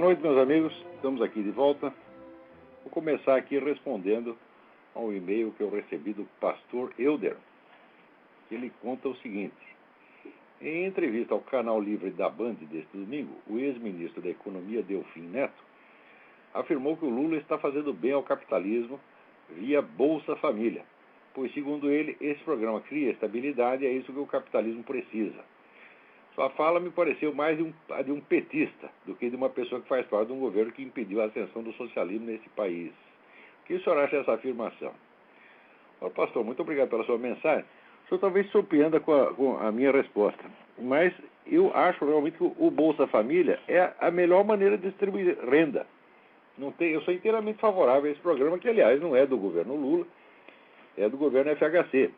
noite, meus amigos. Estamos aqui de volta. Vou começar aqui respondendo a um e-mail que eu recebi do pastor Euder. Ele conta o seguinte: em entrevista ao canal Livre da Band deste domingo, o ex-ministro da Economia, Delfim Neto, afirmou que o Lula está fazendo bem ao capitalismo via Bolsa Família, pois, segundo ele, esse programa cria estabilidade e é isso que o capitalismo precisa. Sua fala me pareceu mais de um petista do que de uma pessoa que faz parte de um governo que impediu a ascensão do socialismo nesse país. O que o senhor acha dessa afirmação? Ô, pastor, muito obrigado pela sua mensagem. O senhor talvez surpreenda com a minha resposta, mas eu acho realmente que o Bolsa Família é a melhor maneira de distribuir renda. Eu sou inteiramente favorável a esse programa, que, aliás, não é do governo Lula, é do governo FHC.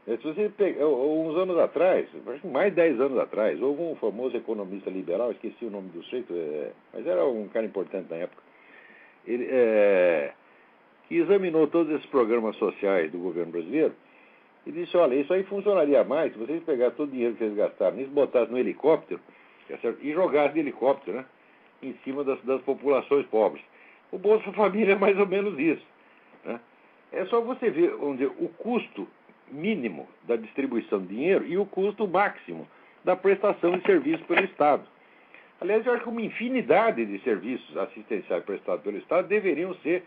Se você pegar, uns anos atrás, mais de 10 anos atrás, houve um famoso economista liberal, esqueci o nome do sujeito, mas era um cara importante na época, ele, que examinou todos esses programas sociais do governo brasileiro e disse: olha, isso aí funcionaria mais se vocês pegassem todo o dinheiro que vocês gastaram nisso, botassem no helicóptero, e jogassem de helicóptero, né, em cima das populações pobres. O Bolsa Família é mais ou menos isso, né? É só você ver, vamos dizer, o custo mínimo da distribuição de dinheiro e o custo máximo da prestação de serviços pelo Estado. Aliás, eu acho que uma infinidade de serviços assistenciais prestados pelo Estado deveriam ser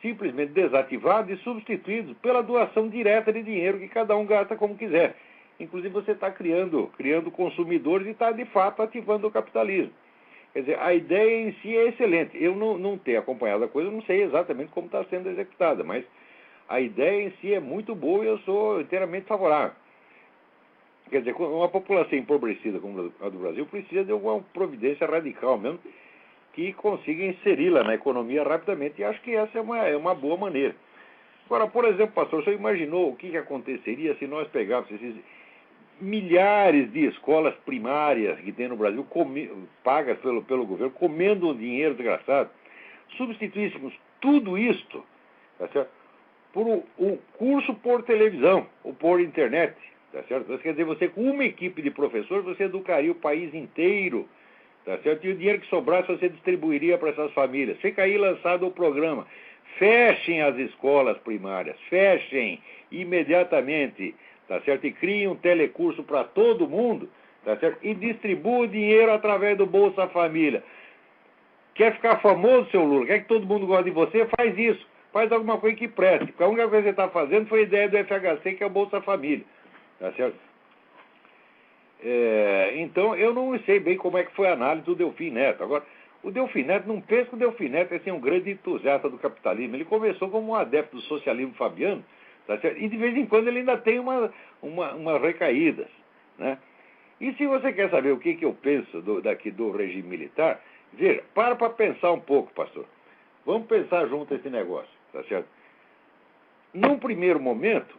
simplesmente desativados e substituídos pela doação direta de dinheiro que cada um gasta como quiser. Inclusive, você está criando consumidores e está, de fato, ativando o capitalismo. Quer dizer, a ideia em si é excelente. Eu não tenho acompanhado a coisa, não sei exatamente como está sendo executada, mas a ideia em si é muito boa e eu sou inteiramente favorável. Quer dizer, uma população empobrecida como a do Brasil precisa de alguma providência radical mesmo que consiga inseri-la na economia rapidamente, e acho que essa é uma boa maneira. Agora, por exemplo, pastor, o senhor imaginou o que aconteceria se nós pegássemos esses milhares de escolas primárias que tem no Brasil, pagas pelo governo, comendo um dinheiro desgraçado, substituíssemos tudo isto, tá certo, por um curso por televisão ou por internet, tá certo? Quer dizer, você com uma equipe de professores, você educaria o país inteiro, tá certo? E o dinheiro que sobrasse você distribuiria para essas famílias. Fica aí lançado o programa. Fechem as escolas primárias, fechem imediatamente, tá certo? E criem um telecurso para todo mundo, tá certo? E distribua o dinheiro através do Bolsa Família. Quer ficar famoso, seu Lula? Quer que todo mundo goste de você? Faz isso. Faz alguma coisa que preste. Porque a única coisa que você está fazendo foi a ideia do FHC, que é o Bolsa Família. Tá certo? Então, eu não sei bem como é que foi a análise do Delfim Neto. Agora, o Delfim Neto, não pensa que o Delfim Neto é assim, um grande entusiasta do capitalismo. Ele começou como um adepto do socialismo fabiano, tá certo? E de vez em quando ele ainda tem umas recaídas, né? E se você quer saber o que eu penso daqui do regime militar, veja, para pensar um pouco, pastor. Vamos pensar junto esse negócio, tá certo? Num primeiro momento,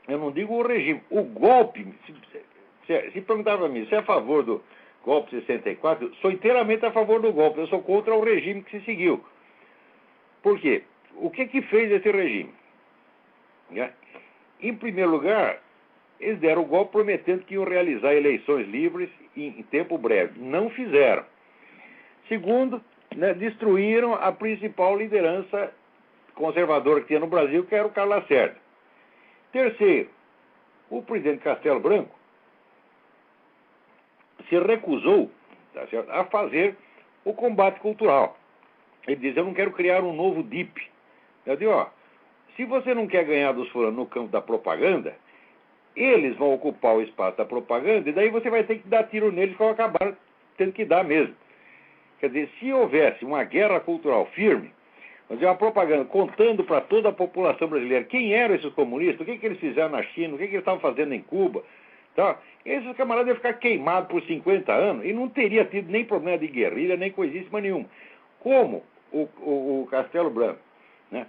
eu não digo o regime, o golpe. Se perguntar para mim, você é a favor do golpe 64? Eu sou inteiramente a favor do golpe, eu sou contra o regime que se seguiu. Por quê? O que fez esse regime? Em primeiro lugar, eles deram o golpe prometendo que iam realizar eleições livres em tempo breve. Não fizeram. Segundo, né, destruíram a principal liderança conservadora que tinha no Brasil, que era o Carlos Lacerda. Terceiro, o presidente Castelo Branco se recusou, tá certo, a fazer o combate cultural. Ele diz: eu não quero criar um novo DIP. Eu digo: se você não quer ganhar dos fulanos no campo da propaganda, eles vão ocupar o espaço da propaganda e daí você vai ter que dar tiro neles, que vão acabar tendo que dar mesmo. Quer dizer, se houvesse uma guerra cultural firme, uma propaganda contando para toda a população brasileira quem eram esses comunistas, o que eles fizeram na China, o que eles estavam fazendo em Cuba, tá? Esses camaradas iam ficar queimados por 50 anos e não teria tido nem problema de guerrilha, nem coisíssima nenhuma. Como o Castelo Branco, né,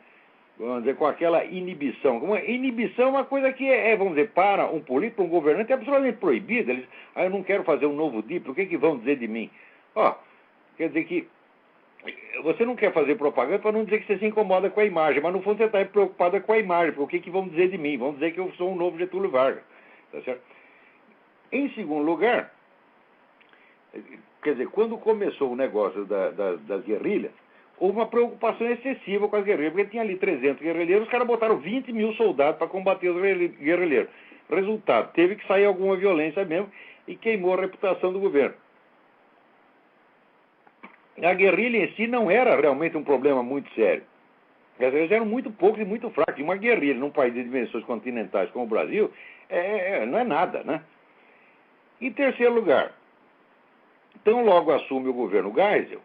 vamos dizer, com aquela inibição. Inibição é uma coisa que vamos dizer, para um político, um governante, é absolutamente proibida. Eles: eu não quero fazer um novo DIP, o que vão dizer de mim? Quer dizer que você não quer fazer propaganda para não dizer que você se incomoda com a imagem, mas no fundo você está preocupado com a imagem, porque o que vão dizer de mim? Vão dizer que eu sou um novo Getúlio Vargas, tá certo? Em segundo lugar, quer dizer, quando começou o negócio das guerrilhas, houve uma preocupação excessiva com as guerrilhas, porque tinha ali 300 guerrilheiros, os caras botaram 20 mil soldados para combater os guerrilheiros. Resultado, teve que sair alguma violência mesmo e queimou a reputação do governo. A guerrilha em si não era realmente um problema muito sério. As guerrilhas eram muito poucos e muito fracos. E uma guerrilha num país de dimensões continentais como o Brasil não é nada, né? Em terceiro lugar, então logo assume o governo Geisel,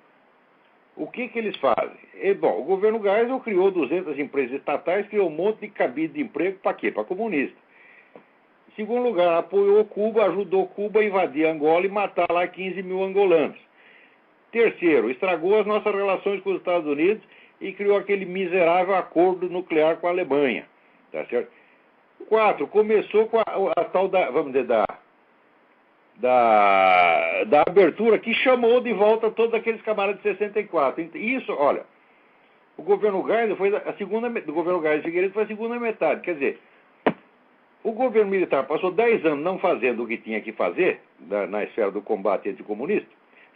o que eles fazem? Bom, o governo Geisel criou 200 empresas estatais, criou um monte de cabide de emprego para quê? Para comunista. Em segundo lugar, apoiou Cuba, ajudou Cuba a invadir Angola e matar lá 15 mil angolanos. Terceiro, estragou as nossas relações com os Estados Unidos e criou aquele miserável acordo nuclear com a Alemanha. Tá certo? 4, começou com a tal da, vamos dizer, da abertura que chamou de volta todos aqueles camaradas de 64. Isso, olha, o governo Geisel foi a segunda, o governo Geisel Figueiredo foi a segunda metade. Quer dizer, o governo militar passou 10 anos não fazendo o que tinha que fazer na esfera do combate anticomunista,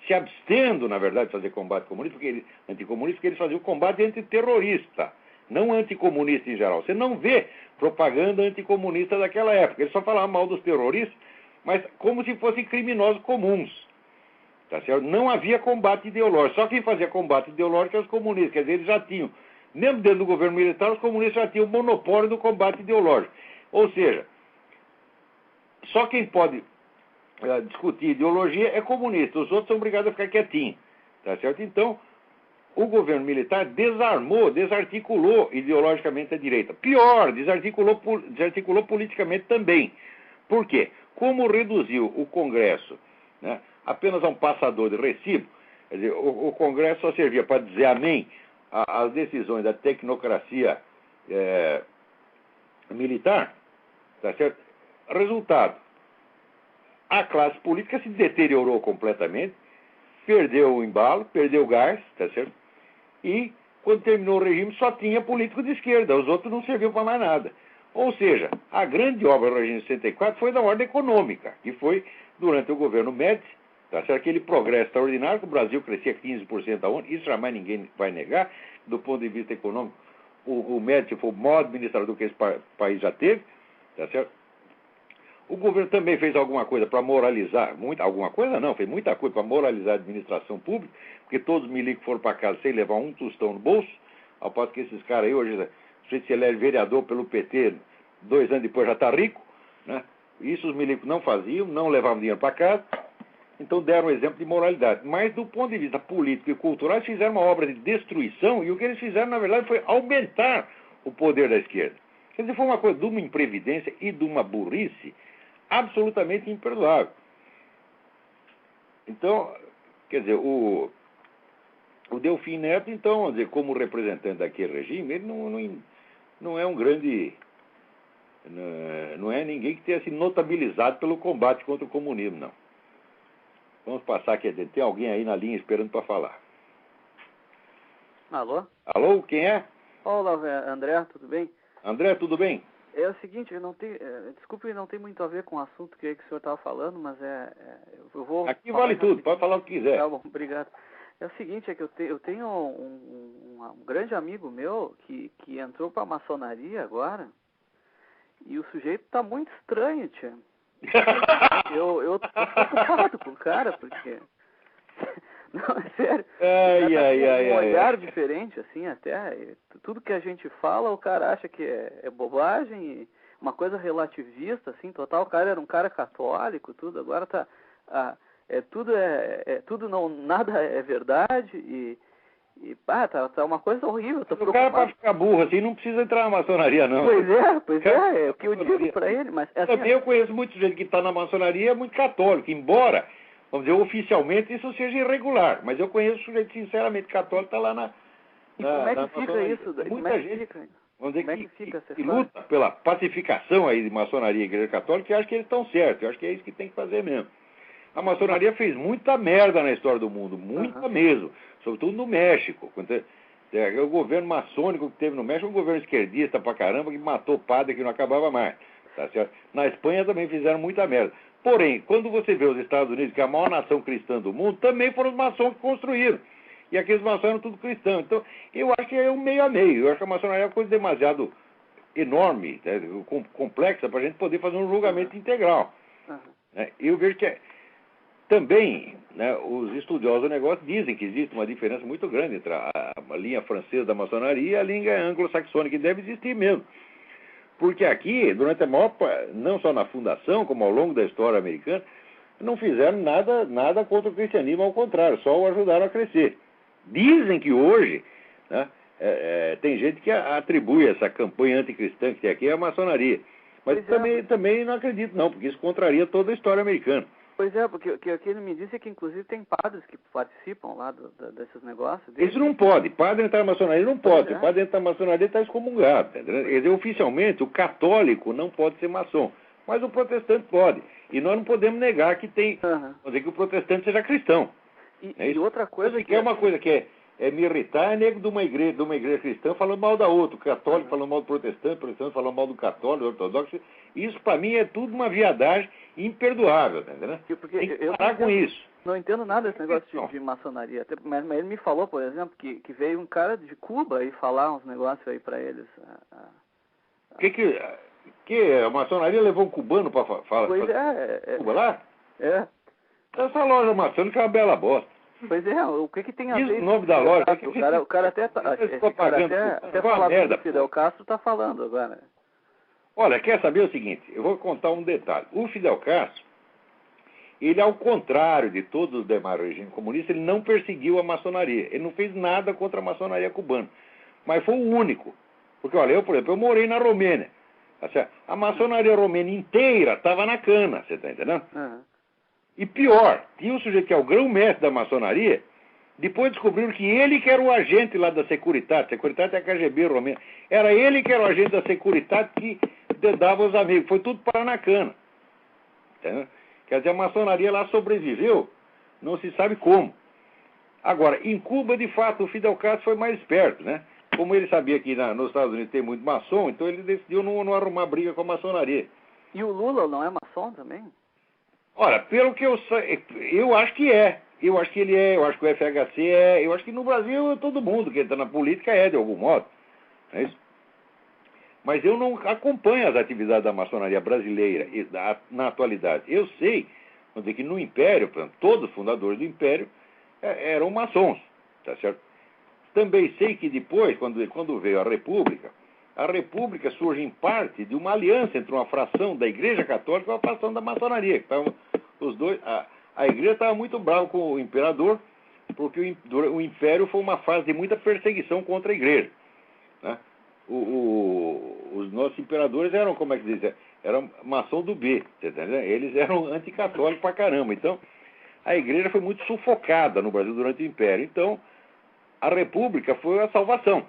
se abstendo, na verdade, de fazer combate comunista, anticomunista, porque eles faziam combate antiterrorista, não anticomunista em geral. Você não vê propaganda anticomunista daquela época. Eles só falavam mal dos terroristas, mas como se fossem criminosos comuns. Tá certo? Não havia combate ideológico. Só quem fazia combate ideológico eram os comunistas. Quer dizer, eles já tinham, mesmo dentro do governo militar, os comunistas já tinham o monopólio do combate ideológico. Ou seja, só quem pode discutir ideologia é comunista. Os outros são obrigados a ficar quietinhos. Tá certo? Então, o governo militar desarmou, desarticulou ideologicamente a direita. Pior, desarticulou politicamente também. Por quê? Como reduziu o Congresso, né, apenas a um passador de recibo, quer dizer, o Congresso só servia para dizer amém às decisões da tecnocracia militar, tá certo? Resultado, a classe política se deteriorou completamente, perdeu o embalo, perdeu o gás, tá certo? E, quando terminou o regime, só tinha político de esquerda, os outros não serviam para mais nada. Ou seja, a grande obra do regime de 64 foi da ordem econômica, que foi durante o governo Médici, tá certo? Aquele progresso extraordinário, que o Brasil crescia 15% ao ano, isso jamais ninguém vai negar, do ponto de vista econômico. O Médici foi o maior administrador que esse país já teve, tá certo? O governo também fez alguma coisa para moralizar, alguma coisa não, fez muita coisa para moralizar a administração pública, porque todos os milicos foram para casa sem levar um tostão no bolso, ao passo que esses caras aí hoje, se ele é vereador pelo PT, 2 anos depois já está rico, né? Isso os milicos não faziam, não levavam dinheiro para casa, então deram um exemplo de moralidade. Mas do ponto de vista político e cultural, eles fizeram uma obra de destruição, e o que eles fizeram, na verdade, foi aumentar o poder da esquerda. Quer dizer, foi uma coisa de uma imprevidência e de uma burrice absolutamente imperdoável. Então, quer dizer, o Delfim Neto, então, vamos dizer, como representante daquele regime, ele não é um grande... Não é ninguém que tenha se notabilizado pelo combate contra o comunismo, não. Vamos passar aqui. Tem alguém aí na linha esperando para falar. Alô? Alô, quem é? Olá, André, tudo bem? André, tudo bem? É o seguinte, desculpe, não tem muito a ver com o assunto que o senhor estava falando, mas eu vou... Aqui vale tudo, pode falar o que quiser. Tá bom, obrigado. É o seguinte, é que eu tenho um grande amigo meu que entrou para a maçonaria agora, e o sujeito tá muito estranho, tia. Eu tô preocupado com o cara, porque... Não, é sério. Um olhar diferente, assim, até. Tudo que a gente fala, o cara acha que é bobagem, e uma coisa relativista, assim, total. O cara era um cara católico, tudo. Agora tá... tudo não... Nada é verdade e tá uma coisa horrível. Tô preocupado. O cara, pra ficar burro assim, não precisa entrar na maçonaria, não. Pois é o que eu digo pra ele, mas... Assim, também eu conheço muito gente que tá na maçonaria, é muito católico, embora... Vamos dizer, oficialmente isso seja irregular, mas eu conheço sujeito sinceramente católico que está lá na... E como é que fica isso? Muita gente, vamos dizer, que luta pela pacificação aí de maçonaria e igreja católica, e acho que eles estão certos, eu acho que é isso que tem que fazer mesmo. A maçonaria fez muita merda na história do mundo, muita mesmo, sobretudo no México. O governo maçônico que teve no México, um governo esquerdista pra caramba, que matou padre que não acabava mais. Tá certo? Na Espanha também fizeram muita merda. Porém, quando você vê os Estados Unidos, que é a maior nação cristã do mundo, também foram os maçons que construíram. E aqueles maçons eram tudo cristãos. Então, eu acho que é um meio a meio. Eu acho que a maçonaria é uma coisa demasiado enorme, né, complexa, para a gente poder fazer um julgamento integral. Eu vejo que também, né, os estudiosos do negócio dizem que existe uma diferença muito grande entre a linha francesa da maçonaria e a linha anglo-saxônica, que deve existir mesmo. Porque aqui, durante a maior não só na fundação, como ao longo da história americana, não fizeram nada contra o cristianismo, ao contrário, só o ajudaram a crescer. Dizem que hoje, né, tem gente que atribui essa campanha anticristã que tem aqui à maçonaria. Mas também não acredito não, porque isso contraria toda a história americana. Pois é, porque o que ele me disse é que inclusive tem padres que participam lá desses negócios. Isso não pode. Padre entrar na maçonaria não pode. O padre entrar na maçonaria está excomungado. Quer dizer, oficialmente, o católico não pode ser maçom. Mas o protestante pode. E nós não podemos negar que tem... Vamos dizer que o protestante seja cristão. E outra coisa que é uma coisa que me irritar é nego de uma igreja cristã falando mal da outra. O católico falando mal do protestante, o protestante falando mal do católico, do ortodoxo. Isso, para mim, é tudo uma viadagem imperdoável, entendeu? Tem que parar com isso. Não entendo nada desse negócio de maçonaria. Mas ele me falou, por exemplo, que veio um cara de Cuba aí falar uns negócios aí para eles. Que a maçonaria levou um cubano para falar? Pois Cuba lá? É. Essa loja maçônica é uma bela bosta. Pois é, o que tem a ver? Diz o nome da loja. O cara até falando do Fidel Castro tá falando agora. Olha, quer saber o seguinte? Eu vou contar um detalhe. O Fidel Castro, ele, ao contrário de todos os demais regimes comunistas, ele não perseguiu a maçonaria. Ele não fez nada contra a maçonaria cubana. Mas foi o único. Porque, olha, por exemplo, eu morei na Romênia. A maçonaria romena inteira estava na cana, você está entendendo? E pior, tinha um sujeito que é o grão-mestre da maçonaria, depois descobriram que ele que era o agente lá da Securitate. Securitate é a KGB romena. Era ele que era o agente da Securitate que dava os amigos. Foi tudo para na cana. Entendeu? Quer dizer, a maçonaria lá sobreviveu, não se sabe como. Agora, em Cuba, de fato, o Fidel Castro foi mais esperto, né? Como ele sabia que nos Estados Unidos tem muito maçom, então ele decidiu não arrumar briga com a maçonaria. E o Lula não é maçom também? Olha, pelo que eu sei, eu acho que é. Eu acho que ele é, eu acho que o FHC é, eu acho que no Brasil todo mundo que entra na política é, de algum modo. Não é isso? Mas eu não acompanho as atividades da maçonaria brasileira na atualidade. Eu sei, vamos dizer que no Império, por exemplo, todos os fundadores do Império eram maçons, tá certo? Também sei que depois, quando veio a República surge em parte de uma aliança entre uma fração da Igreja Católica e uma fração da maçonaria. Que estavam os dois, a Igreja estava muito brava com o imperador, porque o Império foi uma fase de muita perseguição contra a Igreja, né? Os nossos imperadores eram, como é que diz, eram maçom do B, você tá entendendo? Eles eram anticatólicos pra caramba. Então, a Igreja foi muito sufocada no Brasil durante o Império. Então, a República foi a salvação.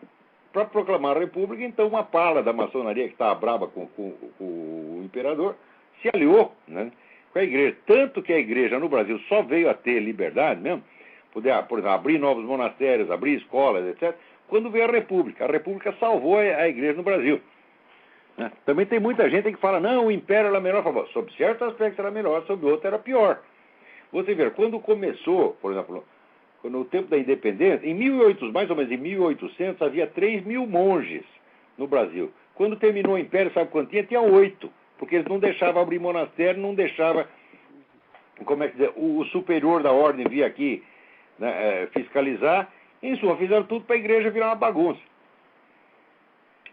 Para proclamar a República, então, uma pala da maçonaria que estava brava com o imperador se aliou, né, com a Igreja. Tanto que a Igreja no Brasil só veio a ter liberdade mesmo, poder, por exemplo, abrir novos monastérios, abrir escolas, etc., quando veio a República. A República salvou a Igreja no Brasil. Né? Também tem muita gente que fala, não, o Império era melhor. Sob certos aspectos era melhor, sob outros era pior. Você vê, quando começou, por exemplo, no tempo da independência, mais ou menos em 1800, havia 3.000 monges no Brasil. Quando terminou o Império, sabe quanto tinha? Tinha 8, porque eles não deixavam abrir monastério, não deixavam, como é que dizer, o superior da ordem vir aqui, né, fiscalizar. Em suma, fizeram tudo para a Igreja virar uma bagunça.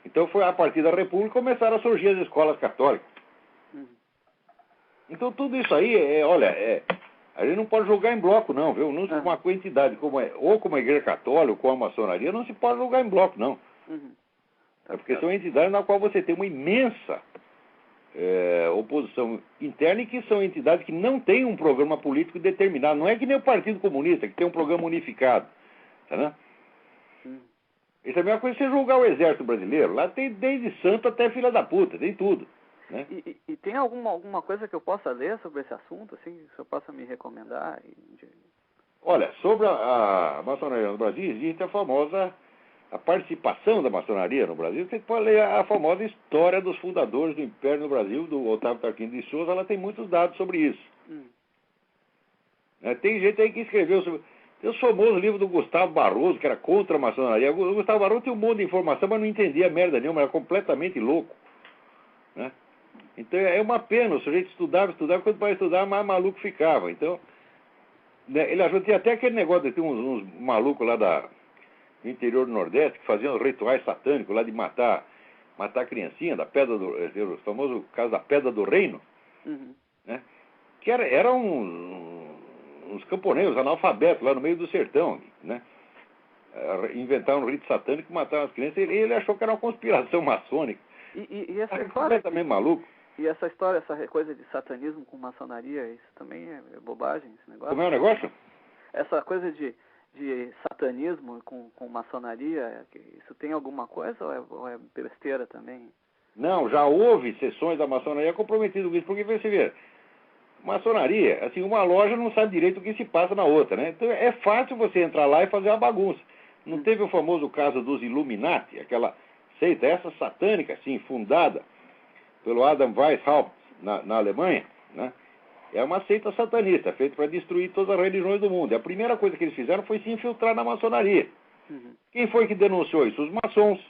Então foi a partir da República que começaram a surgir as escolas católicas. Então tudo isso aí, a gente não pode julgar em bloco, não, viu? Não, uma quantidade ou como a Igreja Católica, ou como a maçonaria, não se pode julgar em bloco, não. É porque são entidades na qual você tem uma imensa oposição interna e que são entidades que não têm um programa político determinado. Não é que nem o Partido Comunista, que tem um programa unificado. Tá, né? Isso é a mesma coisa que você julgar o Exército Brasileiro. Lá tem desde santo até filha da puta, tem tudo. Né? E tem alguma coisa que eu possa ler sobre esse assunto, assim, que você possa me recomendar? Olha, sobre a maçonaria no Brasil, existe a famosa a participação da maçonaria no Brasil, você pode ler a famosa história dos fundadores do Império no Brasil, do Otávio Tarquínio de Souza, ela tem muitos dados sobre isso. Tem gente aí que escreveu sobre... Tem o famoso livro do Gustavo Barroso, que era contra a maçonaria. O Gustavo Barroso tinha um monte de informação, mas não entendia merda nenhuma, era completamente louco. Né? Então é uma pena, o sujeito estudava, quanto mais estudava, mais maluco ficava. Então, né, ele achou, tinha até aquele negócio, tinha uns malucos lá do interior do Nordeste, que faziam rituais satânicos lá de matar a criancinha, da pedra do... o famoso caso da Pedra do Reino, né? Que eram uns camponeses, analfabetos, lá no meio do sertão, né? Inventaram um rito satânico e mataram as crianças. Ele achou que era uma conspiração maçônica. E essa história... completamente maluco. E essa história, essa coisa de satanismo com maçonaria, isso também é bobagem, esse negócio? Como é o negócio? Essa coisa de satanismo com maçonaria, isso tem alguma coisa ou é besteira também? Não, já houve sessões da maçonaria comprometidas com isso, porque você vê, maçonaria, assim, uma loja não sabe direito o que se passa na outra, né? Então é fácil você entrar lá e fazer uma bagunça. Não teve o famoso caso dos Illuminati, aquela seita essa satânica, assim, fundada pelo Adam Weishaupt na Alemanha, né? É uma seita satanista, feita para destruir todas as religiões do mundo. E a primeira coisa que eles fizeram foi se infiltrar na maçonaria. Quem foi que denunciou isso? Os maçons.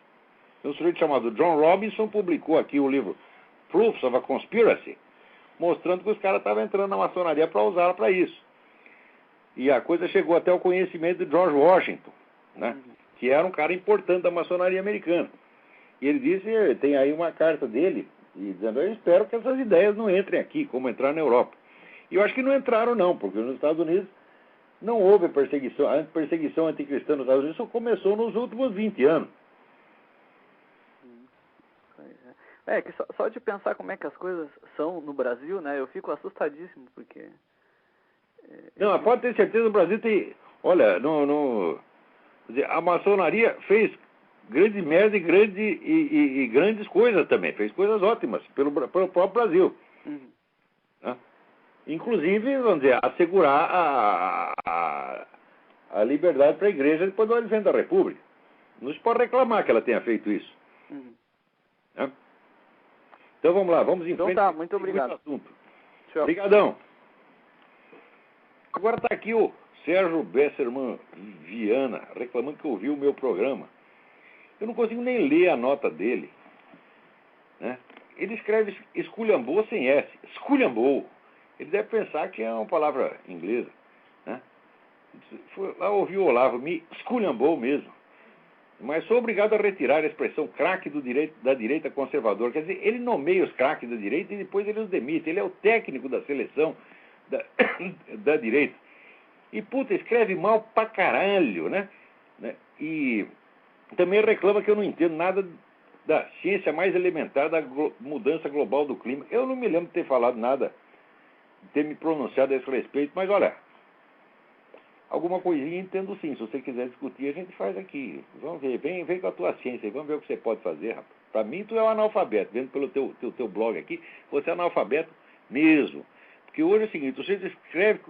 Um sujeito chamado John Robinson publicou aqui o livro Proofs of a Conspiracy, mostrando que os caras estavam entrando na maçonaria para usá-la para isso. E a coisa chegou até o conhecimento de George Washington, né? Que era um cara importante da maçonaria americana. E ele disse, tem aí uma carta dele, dizendo, eu espero que essas ideias não entrem aqui, como entrar na Europa. E eu acho que não entraram não, porque nos Estados Unidos não houve perseguição, a perseguição anticristã nos Estados Unidos só começou nos últimos 20 anos. Que só de pensar como é que as coisas são no Brasil, né, eu fico assustadíssimo, porque... Não, pode ter certeza, o Brasil tem... Olha, a maçonaria fez grande merda e grandes coisas também, fez coisas ótimas pelo próprio Brasil. Né? Inclusive, vamos dizer, assegurar a liberdade para a igreja depois do advento da República. Não se pode reclamar que ela tenha feito isso. Né? Então vamos lá, vamos em frente. Então tá, muito obrigado. Muito assunto. Obrigadão. Agora está aqui o Sérgio Besserman Viana, reclamando que ouviu o meu programa. Eu não consigo nem ler a nota dele. Né? Ele escreve esculhambou sem S. Esculhambou. Ele deve pensar que é uma palavra inglesa. Né? Foi lá ouvir o Olavo, me esculhambou mesmo. Mas sou obrigado a retirar a expressão craque da direita conservadora. Quer dizer, ele nomeia os craques da direita e depois ele os demite. Ele é o técnico da seleção da direita. E, puta, escreve mal pra caralho, né? E também reclama que eu não entendo nada da ciência mais elementar da mudança global do clima. Eu não me lembro de ter falado nada, de ter me pronunciado a esse respeito, mas olha... Alguma coisinha entendo sim. Se você quiser discutir, a gente faz aqui. Vamos ver. Vem com a tua ciência. Vamos ver o que você pode fazer, rapaz. Para mim, tu é um analfabeto. Vendo pelo teu blog aqui, você é analfabeto mesmo. Porque hoje é o seguinte, você escreve...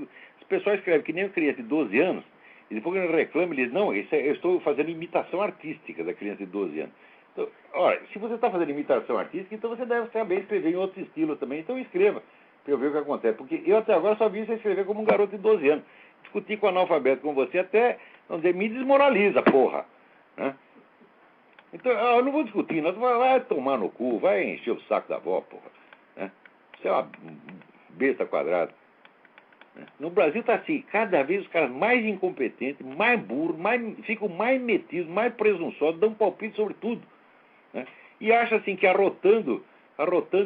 As pessoas escrevem que nem uma criança de 12 anos, e depois que ele reclama, ele diz, não, eu estou fazendo imitação artística da criança de 12 anos. Então, olha, se você está fazendo imitação artística, então você deve saber escrever em outro estilo também. Então escreva, para eu ver o que acontece. Porque eu até agora só vi você escrever como um garoto de 12 anos. Discutir com analfabeto com você até, vamos dizer, me desmoraliza, porra. Né? Então, eu não vou discutir, não. Vai tomar no cu, vai encher o saco da avó, porra. Né? Você é uma besta quadrada. Né? No Brasil está assim, cada vez os caras mais incompetentes, mais burros, ficam mais metidos, mais presunçosos, dão palpite sobre tudo. Né? E acha assim que arrotando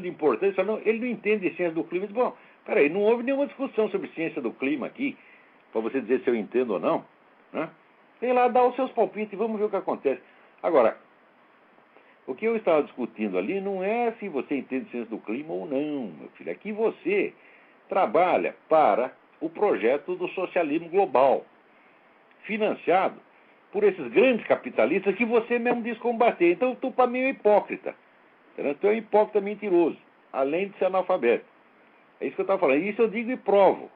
importância, não, ele não entende de ciência do clima. Diz, bom, peraí, não houve nenhuma discussão sobre ciência do clima aqui, para você dizer se eu entendo ou não. Né? Tem lá, dá os seus palpites e vamos ver o que acontece. Agora, o que eu estava discutindo ali não é se você entende ciência do clima ou não, meu filho. É que você trabalha para o projeto do socialismo global, financiado por esses grandes capitalistas que você mesmo diz combater. Então, tu para mim é hipócrita. Tu é um hipócrita mentiroso, além de ser analfabeto. É isso que eu estava falando. Isso eu digo e provo.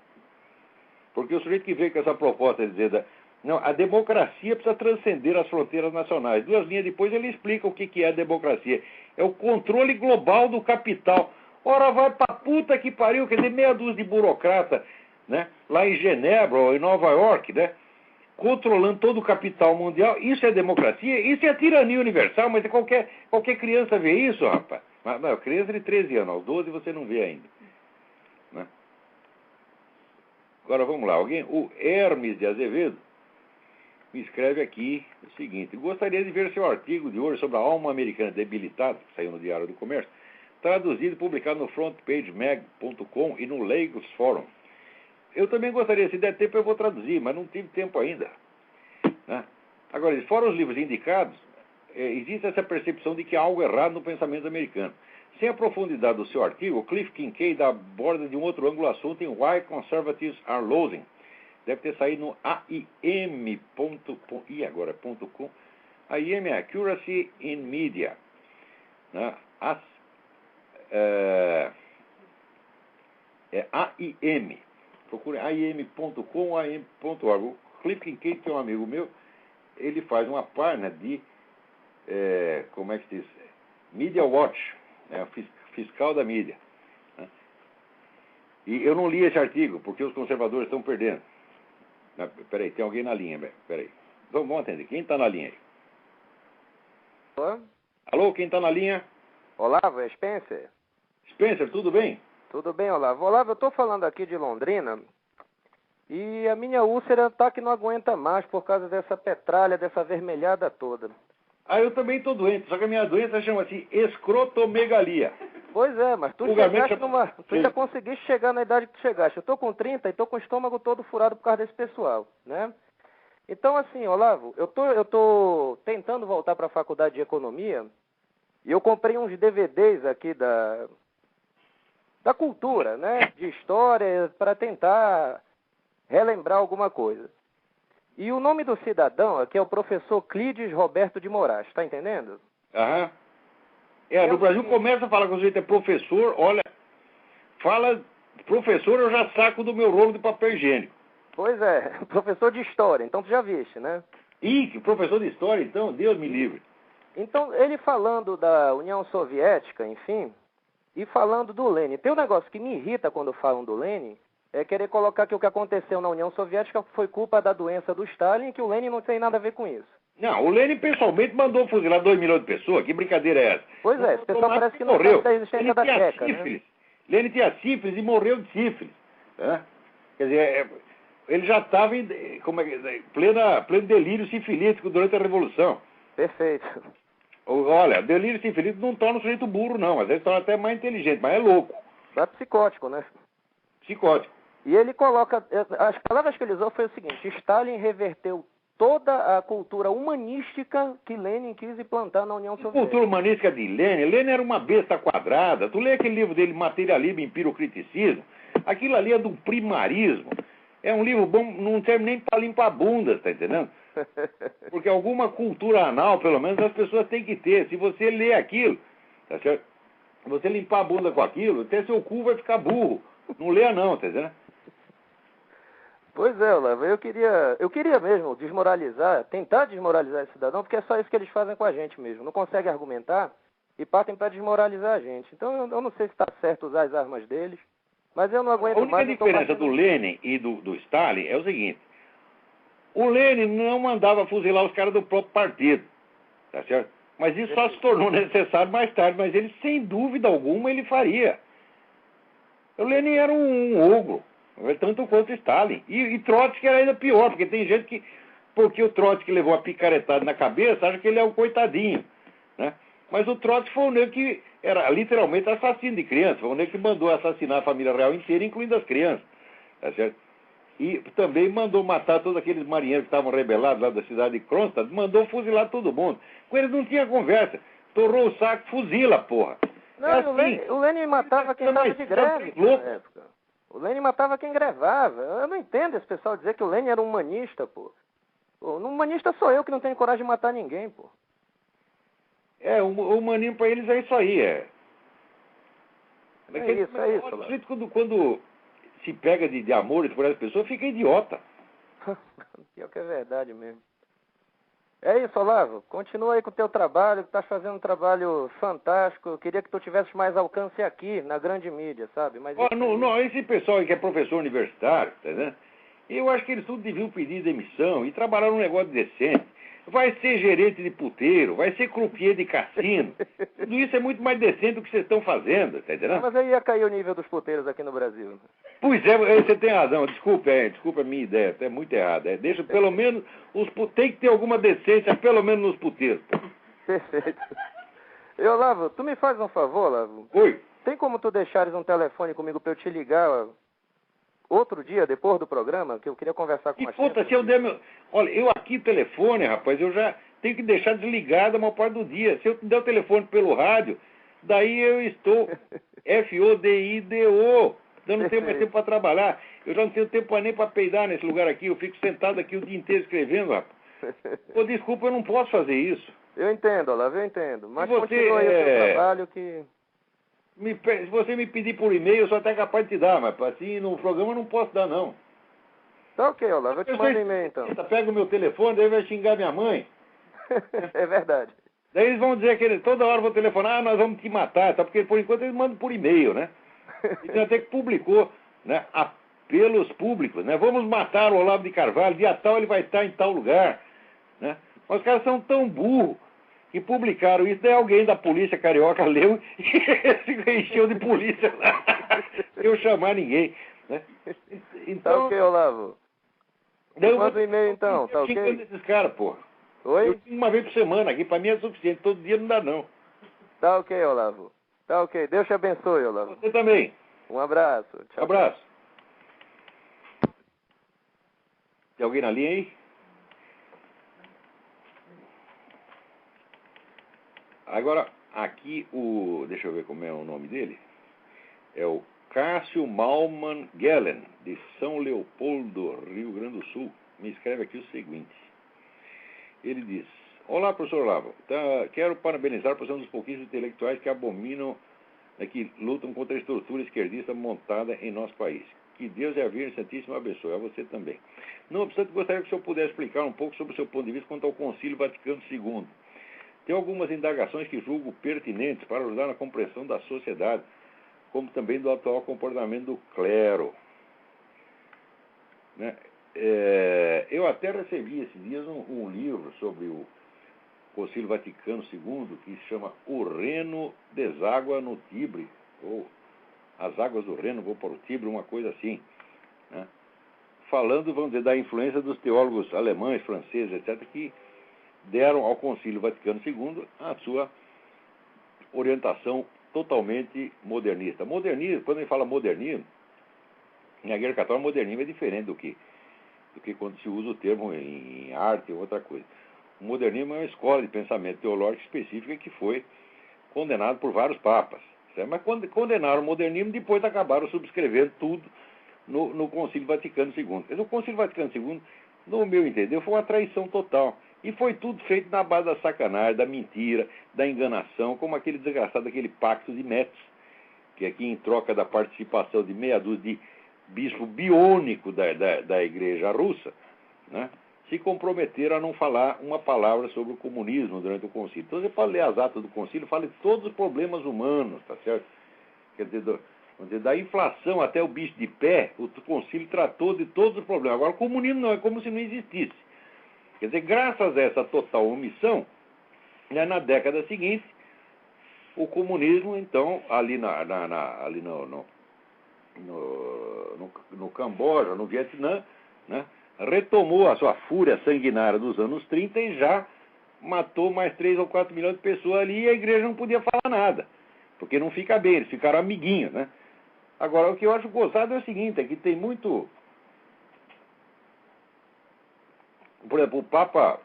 Porque o sujeito que veio com essa proposta de dizer Não, a democracia precisa transcender as fronteiras nacionais. 2 linhas depois ele explica o que é a democracia. É o controle global do capital. Ora, vai pra puta que pariu, quer dizer, meia dúzia de burocrata, né? Lá em Genebra ou em Nova York, né? Controlando todo o capital mundial. Isso é democracia? Isso é tirania universal, mas qualquer criança vê isso, rapaz. Mas, não, criança de 13 anos, aos 12 você não vê ainda. Né? Agora vamos lá, o Hermes de Azevedo me escreve aqui o seguinte: gostaria de ver seu artigo de hoje sobre a alma americana debilitada, que saiu no Diário do Comércio, traduzido e publicado no frontpagemag.com e no Lagos Forum. Eu também gostaria, se der tempo eu vou traduzir, mas não tive tempo ainda. Né? Agora, fora os livros indicados, existe essa percepção de que há algo errado no pensamento americano. Sem a profundidade do seu artigo, Cliff Kincaid aborda de um outro ângulo o assunto em Why Conservatives Are Losing. Deve ter saído no aim.com. AIM é Accuracy in Media. Né? É AIM. Procure aim.com, aim.org. O Cliff Kincaid, que é um amigo meu, ele faz uma página de, como é que se diz? Media Watch, fiscal da mídia. Né? E eu não li esse artigo, porque os conservadores estão perdendo. Peraí, tem alguém na linha, peraí. Vamos atender. Quem está na linha aí? Alô? Alô, quem está na linha? Olavo, é Spencer? Spencer, tudo bem? Tudo bem, Olavo? Olavo, eu estou falando aqui de Londrina e a minha úlcera tá que não aguenta mais por causa dessa petralha, dessa vermelhada toda. Ah, eu também estou doente, só que a minha doença chama-se escrotomegalia. Pois é, mas tu já conseguiste chegar na idade que tu chegaste. Eu estou com 30 e estou com o estômago todo furado por causa desse pessoal, né? Então, assim, Olavo, eu tô tentando voltar para a faculdade de economia e eu comprei uns DVDs aqui da cultura, né? De história, para tentar relembrar alguma coisa. E o nome do cidadão aqui é o professor Clídes Roberto de Moraes, tá entendendo? Aham. No Brasil começa a falar que o sujeito é professor, olha, fala professor, eu já saco do meu rolo de papel higiênico. Pois é, professor de história, então tu já viste, né? Que professor de história, então, Deus me livre. Então, ele falando da União Soviética, enfim, e falando do Lenin. Tem um negócio que me irrita quando falam do Lenin, é querer colocar que o que aconteceu na União Soviética foi culpa da doença do Stalin e que o Lenin não tem nada a ver com isso. Não, o Lenin pessoalmente mandou fuzilar 2 milhões de pessoas. Que brincadeira é essa? Pois é, esse pessoal parece que não sabe da existência da Tcheca, né? Lenin tinha sífilis e morreu de sífilis. Né? Quer dizer, ele já estava em pleno delírio sifilítico durante a Revolução. Perfeito. Olha, delírio sifilítico não torna o sujeito burro, não. Às vezes torna até mais inteligente, mas é louco. É psicótico, né? Psicótico. E ele coloca... As palavras que ele usou foi o seguinte: Stalin reverteu toda a cultura humanística que Lenin quis implantar na União Soviética. Cultura humanística de Lenin? Lenin era uma besta quadrada. Tu lê aquele livro dele, Materialismo e Empirocriticismo, aquilo ali é do primarismo. É um livro bom, não serve nem para limpar a bunda, tá entendendo? Porque alguma cultura anal, pelo menos, as pessoas têm que ter. Se você lê aquilo, tá certo? Se você limpar a bunda com aquilo, até seu cu vai ficar burro. Não leia não, tá entendendo? Pois é, Olavo, eu queria mesmo tentar desmoralizar esse cidadão, porque é só isso que eles fazem com a gente mesmo. Não conseguem argumentar e partem para desmoralizar a gente. Então eu não sei se está certo usar as armas deles, mas eu não aguento mais. A única diferença do Lenin e do Stalin é o seguinte: o Lenin não mandava fuzilar os caras do próprio partido, tá certo? Mas isso só se tornou necessário mais tarde, mas ele, sem dúvida alguma, ele faria. O Lenin era um ogro, tanto quanto Stalin. E Trotsky era ainda pior, porque tem gente que, porque o Trotsky levou a picaretada na cabeça, acha que ele é um coitadinho, né? Mas o Trotsky foi o negro que era literalmente assassino de crianças, foi o negro que mandou assassinar a família real inteira, incluindo as crianças, tá certo? E também mandou matar todos aqueles marinheiros que estavam rebelados lá da cidade de Kronstadt, mandou fuzilar todo mundo. Com eles não tinha conversa. Torrou o saco, fuzila, porra. Não, assim, o Lenin matava quem estava de greve na época. O Lenin matava quem grevava. Eu não entendo esse pessoal dizer que o Lenin era um humanista, pô. Um humanista sou eu que não tenho coragem de matar ninguém, pô. O humanismo pra eles é isso aí, É isso. Quando se pega de amor por essa pessoa, fica idiota. Pior que é verdade mesmo. É isso, Olavo. Continua aí com o teu trabalho, que tá fazendo um trabalho fantástico. Eu queria que tu tivesse mais alcance aqui, na grande mídia, sabe? Mas esse pessoal aí que é professor universitário, tá vendo? Eu acho que eles tudo deviam pedir demissão e trabalhar num negócio decente. Vai ser gerente de puteiro, vai ser croupier de cassino. Tudo isso é muito mais decente do que vocês estão fazendo, tá entendendo? Mas aí ia cair o nível dos puteiros aqui no Brasil. Pois é, você tem razão. Desculpa a minha ideia, é muito errada. Deixa pelo menos tem que ter alguma decência, pelo menos nos puteiros. Perfeito. E Olavo, tu me faz um favor, Olavo? Oi. Tem como tu deixares um telefone comigo pra eu te ligar outro dia, depois do programa, que eu queria conversar com E a puta, se eu der meu... Olha, eu aqui telefone, rapaz, eu já tenho que deixar desligado a maior parte do dia. Se eu der o telefone pelo rádio, daí eu estou FODIDO. Eu não tenho mais tempo para trabalhar. Eu já não tenho tempo nem para peidar nesse lugar aqui. Eu fico sentado aqui o dia inteiro escrevendo, rapaz. Pô, desculpa, eu não posso fazer isso. Eu entendo, Olavo, eu entendo. Mas você, continua aí o seu trabalho que... Se você me pedir por e-mail, eu sou até capaz de te dar, mas assim, no programa eu não posso dar, não. Tá ok, Olavo, eu te mando e-mail, então. Pega o meu telefone, daí vai xingar minha mãe. É verdade. Daí eles vão dizer que toda hora vão telefonar, nós vamos te matar, tá? Porque por enquanto eles mandam por e-mail, né? E até que publicou, né, apelos públicos, né? Vamos matar o Olavo de Carvalho, dia tal ele vai estar em tal lugar, né? Mas os caras são tão burros que publicaram isso, daí alguém da polícia carioca leu e se encheu de polícia lá, sem eu chamar ninguém, né? Então, tá ok, Olavo. Manda um e-mail então, tá ok? Eu esses caras, porra. Oi? Eu tenho uma vez por semana aqui, pra mim é suficiente, todo dia não dá não. Tá ok, Olavo. Tá ok, Deus te abençoe, Olavo. Você também. Um abraço. Tchau. Abraço. Tem alguém na linha aí? Agora, aqui deixa eu ver como é o nome dele. É o Cássio Malman Gellen, de São Leopoldo, Rio Grande do Sul. Me escreve aqui o seguinte. Ele diz: olá, professor Olavo. Quero parabenizar por ser um dos pouquíssimos intelectuais que abominam, que lutam contra a estrutura esquerdista montada em nosso país. Que Deus e a Virgem Santíssima abençoe. A você também. Não obstante, gostaria que o senhor pudesse explicar um pouco sobre o seu ponto de vista quanto ao Concílio Vaticano II. Tem algumas indagações que julgo pertinentes para ajudar na compreensão da sociedade, como também do atual comportamento do clero. Né? Eu até recebi esses dias um livro sobre o Concílio Vaticano II, que se chama O Reno Deságua no Tibre, ou As Águas do Reno vão para o Tibre, uma coisa assim. Né? Falando, vamos dizer, da influência dos teólogos alemães, franceses, etc., que deram ao Concílio Vaticano II a sua orientação totalmente modernista. Modernismo, quando a gente fala modernismo, em Igreja Católica, modernismo é diferente do que quando se usa o termo em arte ou outra coisa. O modernismo é uma escola de pensamento teológico específica que foi condenado por vários papas. Certo? Mas quando condenaram o modernismo, depois acabaram subscrevendo tudo no Concílio Vaticano II. O Concílio Vaticano II, no meu entender, foi uma traição total. E foi tudo feito na base da sacanagem, da mentira, da enganação, como aquele desgraçado, aquele pacto de Metz, que aqui em troca da participação de meia dúzia de bispo biônico da igreja russa, né, se comprometeram a não falar uma palavra sobre o comunismo durante o concílio. Então você pode ler as atas do concílio, fala de todos os problemas humanos, tá certo? Quer dizer, da inflação até o bicho de pé, o concílio tratou de todos os problemas. Agora o comunismo não, é como se não existisse. Quer dizer, graças a essa total omissão, né, na década seguinte, o comunismo, então, ali no Camboja, no Vietnã, né, retomou a sua fúria sanguinária dos anos 30 e já matou mais 3 ou 4 milhões de pessoas ali e a igreja não podia falar nada, porque não fica bem, eles ficaram amiguinhos, né? Agora, o que eu acho gozado é o seguinte, é que tem muito... Por exemplo, o Papa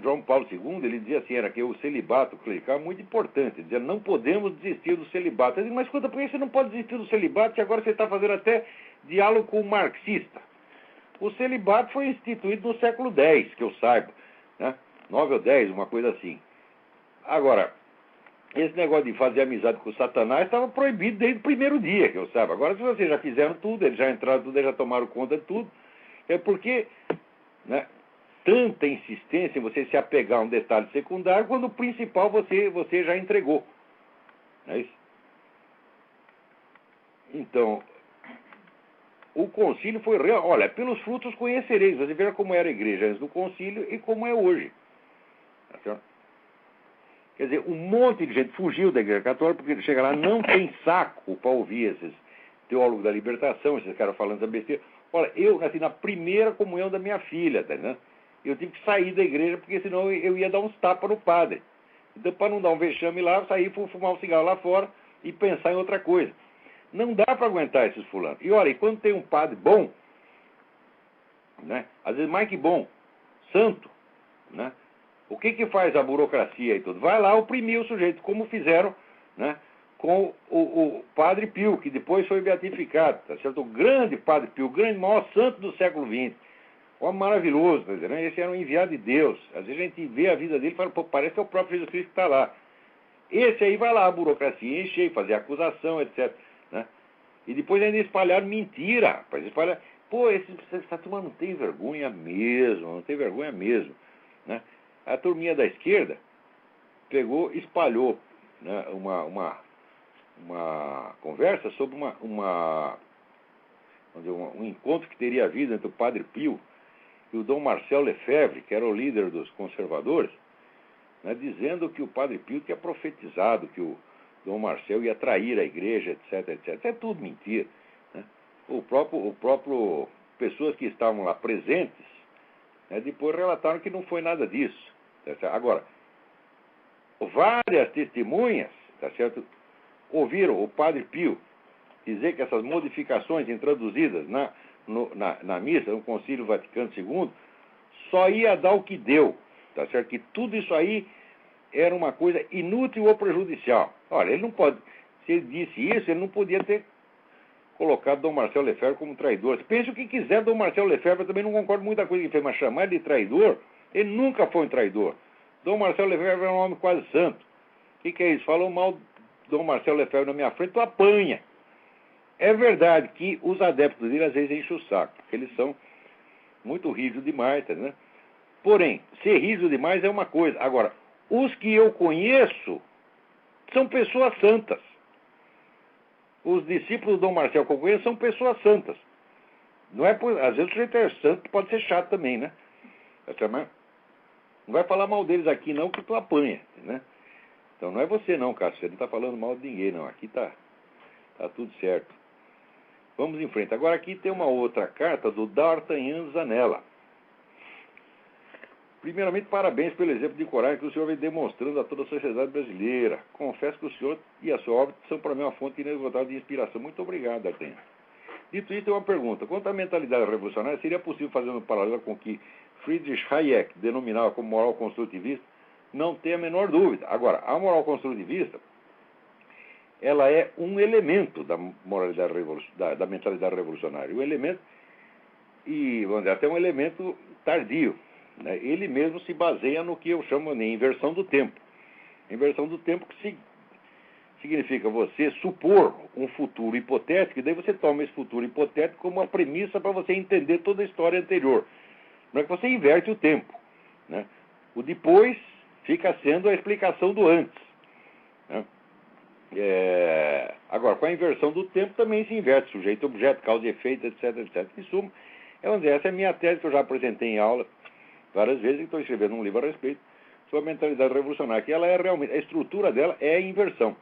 João Paulo II, ele dizia assim, era que o celibato clerical é muito importante, ele dizia, não podemos desistir do celibato. Eu digo, mas escuta, por que você não pode desistir do celibato se agora você está fazendo até diálogo com o marxista? O celibato foi instituído no século X, que eu saiba, né? 9 ou 10, uma coisa assim. Agora, esse negócio de fazer amizade com o Satanás estava proibido desde o primeiro dia, que eu saiba. Agora, se vocês já fizeram tudo, eles já entraram tudo, eles já tomaram conta de tudo, É porque, né, tanta insistência em você se apegar a um detalhe secundário quando o principal você já entregou. Não é isso? Então, o concílio foi real. Olha, pelos frutos conhecereis. Você vê como era a igreja antes do concílio e como é hoje. Tá certo? Quer dizer, um monte de gente fugiu da igreja católica porque chega lá, não tem saco para ouvir esses teólogos da libertação, esses caras falando essa besteira. Olha, eu nasci na primeira comunhão da minha filha, tá, né? Eu tive que sair da igreja porque senão eu ia dar uns tapas no padre. Então, para não dar um vexame lá, eu saí e fui fumar um cigarro lá fora e pensar em outra coisa. Não dá para aguentar esses fulanos. E olha, quando tem um padre bom, né? Às vezes mais que bom, santo, né? O que faz a burocracia e tudo? Vai lá oprimir o sujeito, como fizeram, né, com o Padre Pio, que depois foi beatificado, tá certo? O grande Padre Pio, o grande, maior santo do século XX. Homem maravilhoso, tá dizendo? Esse era um enviado de Deus. Às vezes a gente vê a vida dele e fala, pô, parece que é o próprio Jesus Cristo que está lá. Esse aí vai lá, a burocracia encher, fazer acusação, etc. Né? E depois ainda espalharam mentira, rapaz. Espalharam, pô, essa turma não tem vergonha mesmo, não tem vergonha mesmo, né? A turminha da esquerda pegou, espalhou, né, uma conversa sobre um encontro que teria havido entre o Padre Pio e o Dom Marcel Lefebvre, que era o líder dos conservadores, né, dizendo que o Padre Pio tinha profetizado que o Dom Marcel ia trair a igreja, etc, etc. É tudo mentira. Né? O próprio pessoas que estavam lá presentes, né, depois relataram que não foi nada disso. Agora, várias testemunhas, tá certo, ouviram o Padre Pio dizer que essas modificações introduzidas na missa, no Concílio Vaticano II, só ia dar o que deu, tá certo? Que tudo isso aí era uma coisa inútil ou prejudicial. Olha, ele não pode, se ele disse isso, ele não podia ter colocado Dom Marcel Lefebvre como traidor. Pense o que quiser, Dom Marcel Lefebvre, eu também não concordo com muita coisa que ele fez, mas chamar ele de traidor, ele nunca foi um traidor. Dom Marcel Lefebvre era um homem quase santo. O que é isso? Falou mal de Dom Marcel Lefebvre na minha frente, tu apanha. É verdade que os adeptos dele às vezes enchem o saco, porque eles são muito rígidos demais, tá, né? Porém, ser rígido demais é uma coisa. Agora, os que eu conheço são pessoas santas. Os discípulos do Dom Marcel que eu conheço são pessoas santas. Não é por, às vezes o sujeito é santo, pode ser chato também, né? Não vai falar mal deles aqui não, que tu apanha, né? Então não é você não, Cássio, você não está falando mal de ninguém não, aqui tá tudo certo. Vamos em frente. Agora aqui tem uma outra carta do D'Artagnan Zanella. Primeiramente, parabéns pelo exemplo de coragem que o senhor vem demonstrando a toda a sociedade brasileira. Confesso que o senhor e a sua obra são para mim uma fonte inesgotável de inspiração. Muito obrigado, D'Artagnan. Dito isso, tem uma pergunta. Quanto à mentalidade revolucionária, seria possível fazer um paralelo com o que Friedrich Hayek denominava como moral construtivista? Não tem a menor dúvida. Agora, a moral construtivista, ela é um elemento da moralidade da mentalidade revolucionária. Um elemento, e vamos dizer, até um elemento tardio. Né? Ele mesmo se baseia no que eu chamo de inversão do tempo. Inversão do tempo que significa você supor um futuro hipotético, e daí você toma esse futuro hipotético como uma premissa para você entender toda a história anterior. Não é que você inverte o tempo. Né? O depois fica sendo a explicação do antes. Né? Agora, com a inversão do tempo também se inverte sujeito, objeto, causa e efeito, etc, etc. Em suma, essa é a minha tese que eu já apresentei em aula várias vezes e estou escrevendo um livro a respeito sobre a mentalidade revolucionária, que ela é realmente, a estrutura dela é a inversão.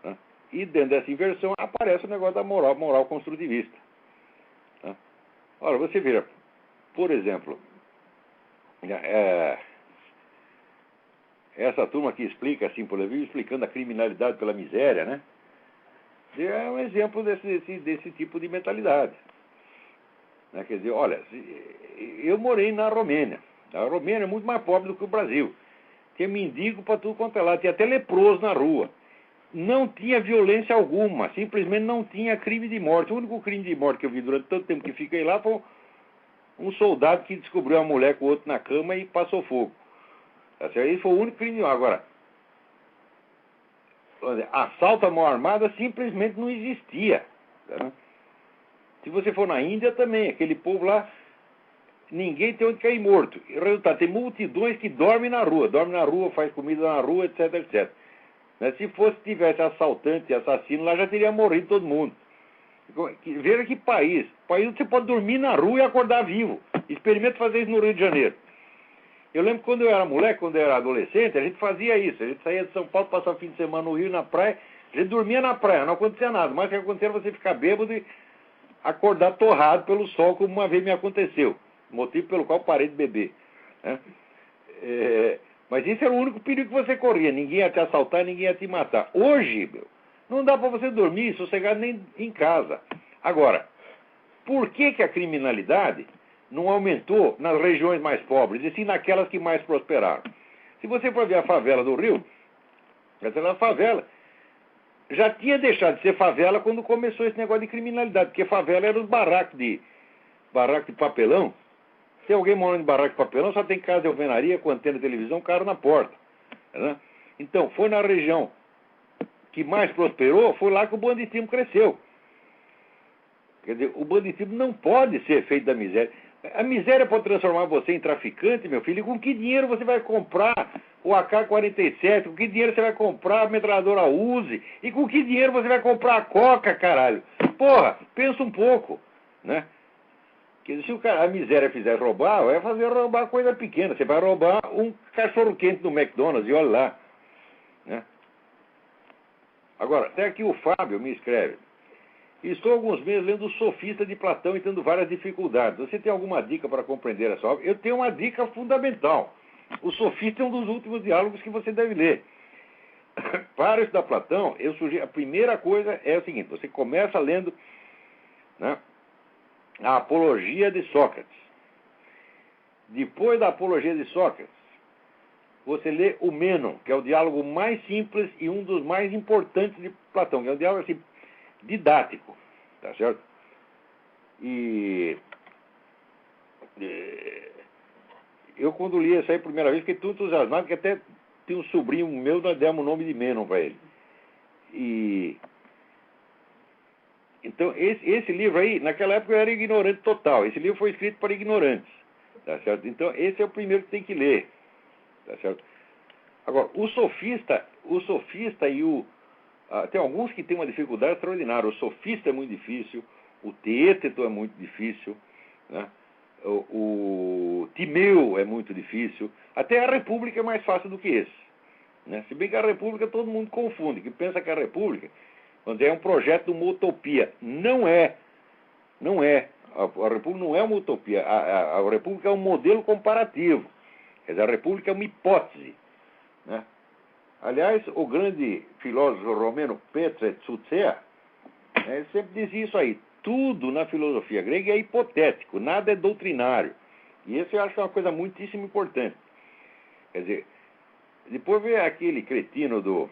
Né? E dentro dessa inversão aparece o negócio da moral construtivista. Né? Ora, você vira, por exemplo, essa turma que explica assim, por exemplo, explicando a criminalidade pela miséria, né? É um exemplo desse tipo de mentalidade. Né? Quer dizer, olha, eu morei na Romênia. A Romênia é muito mais pobre do que o Brasil. Tinha mendigo para tudo quanto é lado, tinha até leproso na rua. Não tinha violência alguma, simplesmente não tinha crime de morte. O único crime de morte que eu vi durante tanto tempo que fiquei lá foi um soldado que descobriu uma mulher com o outro na cama e passou fogo. Esse foi o único crime de morte. Agora, assalto à mão armada simplesmente não existia. Né? Se você for na Índia também, aquele povo lá, ninguém tem onde cair morto. E o resultado, tem multidões que dormem na rua, faz comida na rua, etc, etc. Mas se tivesse assaltante e assassino, lá já teria morrido todo mundo. Veja que país onde você pode dormir na rua e acordar vivo. Experimenta fazer isso no Rio de Janeiro. Eu lembro quando eu era moleque, quando eu era adolescente, a gente fazia isso. A gente saía de São Paulo, passava o fim de semana no Rio, na praia, a gente dormia na praia, não acontecia nada. Mas o que acontecia era você ficar bêbado e acordar torrado pelo sol, como uma vez me aconteceu. Motivo pelo qual parei de beber. Né? Mas esse era o único perigo que você corria. Ninguém ia te assaltar, ninguém ia te matar. Hoje, não dá para você dormir sossegado nem em casa. Agora, por que a criminalidade não aumentou nas regiões mais pobres, e sim naquelas que mais prosperaram? Se você for ver a favela do Rio, essa favela já tinha deixado de ser favela quando começou esse negócio de criminalidade, porque favela era os barracos de papelão. Se alguém morando em barraco de papelão, só tem casa de alvenaria com antena de televisão, carro na porta. Né? Então, foi na região que mais prosperou, foi lá que o banditismo cresceu. Quer dizer, o banditismo não pode ser feito da miséria. A miséria pode transformar você em traficante, meu filho. E com que dinheiro você vai comprar o AK-47? Com que dinheiro você vai comprar a metralhadora Uzi? E com que dinheiro você vai comprar a Coca, caralho? Porra, pensa um pouco, né? Que se a miséria fizer roubar, vai fazer roubar coisa pequena. Você vai roubar um cachorro-quente do McDonald's e olha lá. Né? Agora, até aqui o Fábio me escreve. Estou há alguns meses lendo o Sofista de Platão e tendo várias dificuldades. Você tem alguma dica para compreender essa obra? Eu tenho uma dica fundamental. O Sofista é um dos últimos diálogos que você deve ler. Para estudar Platão, eu sugiro, a primeira coisa é o seguinte, você começa lendo, né, a Apologia de Sócrates. Depois da Apologia de Sócrates, você lê o Mênon, que é o diálogo mais simples e um dos mais importantes de Platão, que é um diálogo assim, didático, tá certo? E eu quando li essa aí a primeira vez, fiquei tão entusiasmado que até tem um sobrinho meu, nós demos o nome de Mênon para ele. Então, esse livro aí, naquela época eu era ignorante total. Esse livro foi escrito para ignorantes, tá certo? Então, esse é o primeiro que tem que ler, tá certo? Agora, o sofista e tem alguns que têm uma dificuldade extraordinária. O sofista é muito difícil, o teéteto é muito difícil, né? O Timeu é muito difícil. Até a República é mais fácil do que esse, né? Se bem que a República todo mundo confunde, que pensa que a República é um projeto de uma utopia. Não é. A República não é uma utopia. A República é um modelo comparativo. Quer dizer, a República é uma hipótese, né? Aliás, o grande filósofo romeno Petre Tsutsea, ele sempre dizia isso aí. Tudo na filosofia grega é hipotético, nada é doutrinário. E isso eu acho que é uma coisa muitíssimo importante. Quer dizer, depois vem aquele cretino do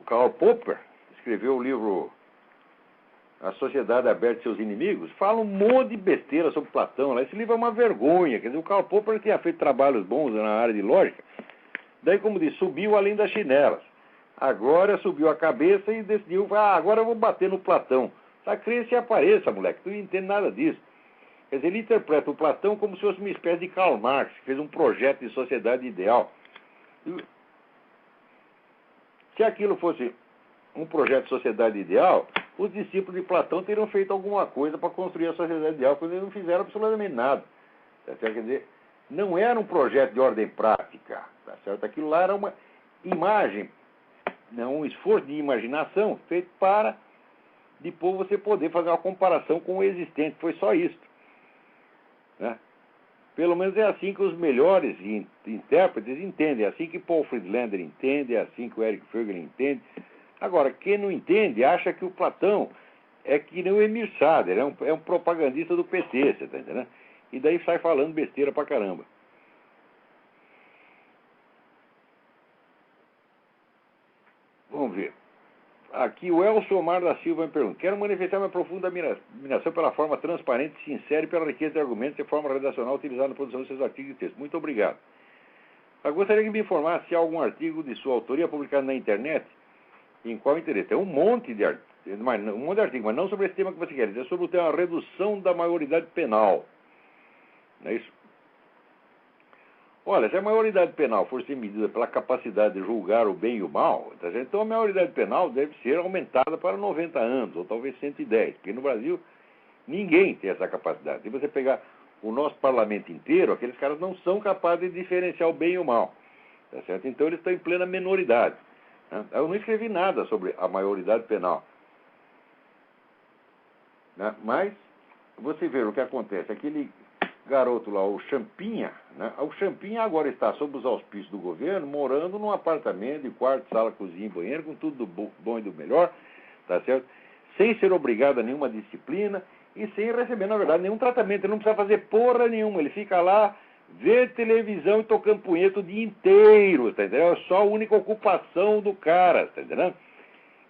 Karl Popper, escreveu o livro A Sociedade Aberta e Seus Inimigos, fala um monte de besteira sobre Platão. Esse livro é uma vergonha. Quer dizer, o Karl Popper tinha feito trabalhos bons na área de lógica, daí, como diz, subiu além das chinelas. Agora subiu a cabeça e decidiu, agora eu vou bater no Platão. Tá, cresça e apareça, moleque, tu não entende nada disso. Quer dizer, ele interpreta o Platão como se fosse uma espécie de Karl Marx, que fez um projeto de sociedade ideal. Se aquilo fosse um projeto de sociedade ideal, os discípulos de Platão teriam feito alguma coisa para construir a sociedade ideal, quando eles não fizeram absolutamente nada. Tá certo? Quer dizer, não era um projeto de ordem prática. Tá certo? Aquilo lá era uma imagem, um esforço de imaginação feito para depois você poder fazer uma comparação com o existente. Foi só isso. Né? Pelo menos é assim que os melhores intérpretes entendem, é assim que Paul Friedlander entende, é assim que o Eric Fögel entende. Agora, quem não entende acha que o Platão é que nem o Emir Sader, é um propagandista do PT, você tá entendendo? E daí sai falando besteira pra caramba. Vamos ver. Aqui o Elcio Omar da Silva me pergunta: quero manifestar minha profunda admiração pela forma transparente, sincera e pela riqueza de argumentos e forma redacional utilizada na produção de seus artigos e textos. Muito obrigado. Eu gostaria que me informasse se há algum artigo de sua autoria publicado na internet e em qual interesse. Tem um monte de artigos. um monte de artigo, mas não sobre esse tema que você quer dizer, sobre o tema redução da maioridade penal. Não é isso? Olha, se a maioridade penal for ser medida pela capacidade de julgar o bem e o mal, então a maioridade penal deve ser aumentada para 90 anos, ou talvez 110, porque no Brasil ninguém tem essa capacidade. Se você pegar o nosso parlamento inteiro, aqueles caras não são capazes de diferenciar o bem e o mal. Tá certo? Então eles estão em plena minoridade. Né? Eu não escrevi nada sobre a maioridade penal. Né? Mas você vê o que acontece. Aquele garoto lá, o Champinha, né? O Champinha agora está sob os auspícios do governo, morando num apartamento de quarto, sala, cozinha e banheiro, com tudo do bom e do melhor, tá certo? Sem ser obrigado a nenhuma disciplina e sem receber, na verdade, nenhum tratamento. Ele não precisa fazer porra nenhuma. Ele fica lá, vê televisão e tocando punheta o dia inteiro, tá entendendo? É só a única ocupação do cara, tá entendendo?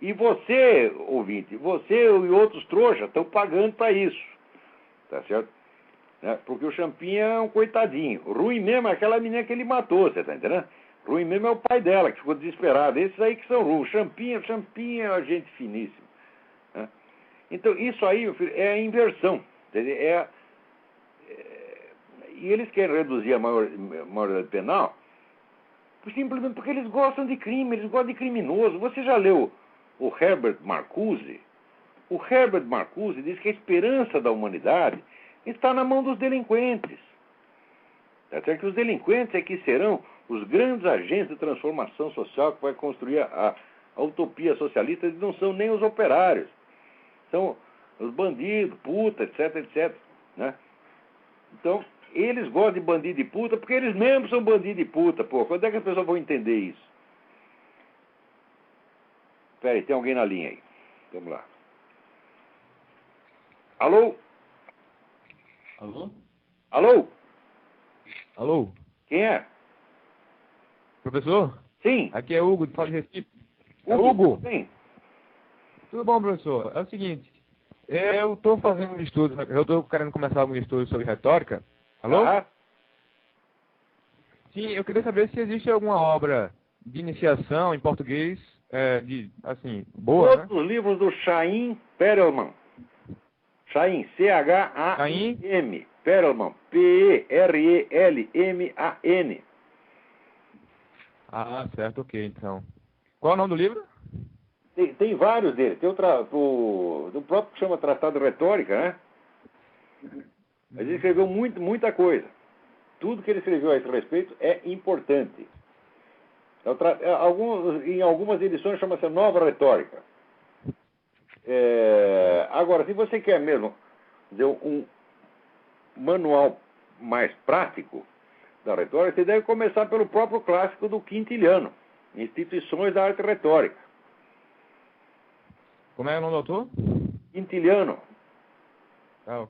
E você, ouvinte, você e outros trouxas estão pagando para isso, tá certo? Porque o Champinha é um coitadinho. Ruim mesmo é aquela menina que ele matou, você tá entendendo? Ruim mesmo é o pai dela, que ficou desesperado. Esses aí que são ruins. Champinha é uma gente finíssima. Né? Então, isso aí, meu filho, é a inversão. E eles querem reduzir a maioridade penal simplesmente porque eles gostam de crime, eles gostam de criminoso. Você já leu o Herbert Marcuse? O Herbert Marcuse diz que a esperança da humanidade está na mão dos delinquentes. Até que os delinquentes é que serão os grandes agentes de transformação social que vai construir a utopia socialista, eles não são nem os operários. São os bandidos, puta, etc, etc. Né? Então, eles gostam de bandido e puta porque eles mesmos são bandido e puta. Pô, quando é que as pessoas vão entender isso? Espera aí, tem alguém na linha aí. Vamos lá. Alô? Alô? Alô? Alô? Quem é? Professor? Sim. Aqui é Hugo, de Fala de Recife. Hugo? Sim. Tudo bom, professor? É o seguinte, eu estou fazendo um estudo, eu estou querendo começar algum estudo sobre retórica. Alô? Ah. Sim, eu queria saber se existe alguma obra de iniciação em português, boa, Todos os livros do Chaim Perelman. Chaim, C-H-A-I-M. Perelman, P-E-R-E-L-M-A-N. Ah, certo, ok, então. Qual é o nome do livro? Tem vários deles. Tem o próprio que chama Tratado de Retórica, né? Ele escreveu muita coisa. Tudo que ele escreveu a esse respeito é importante. Em algumas edições chama-se Nova Retórica. Agora, se você quer mesmo dizer, um manual mais prático da retórica, você deve começar pelo próprio clássico do Quintiliano, Instituições da Arte Retórica. Como é o nome do autor? Quintiliano.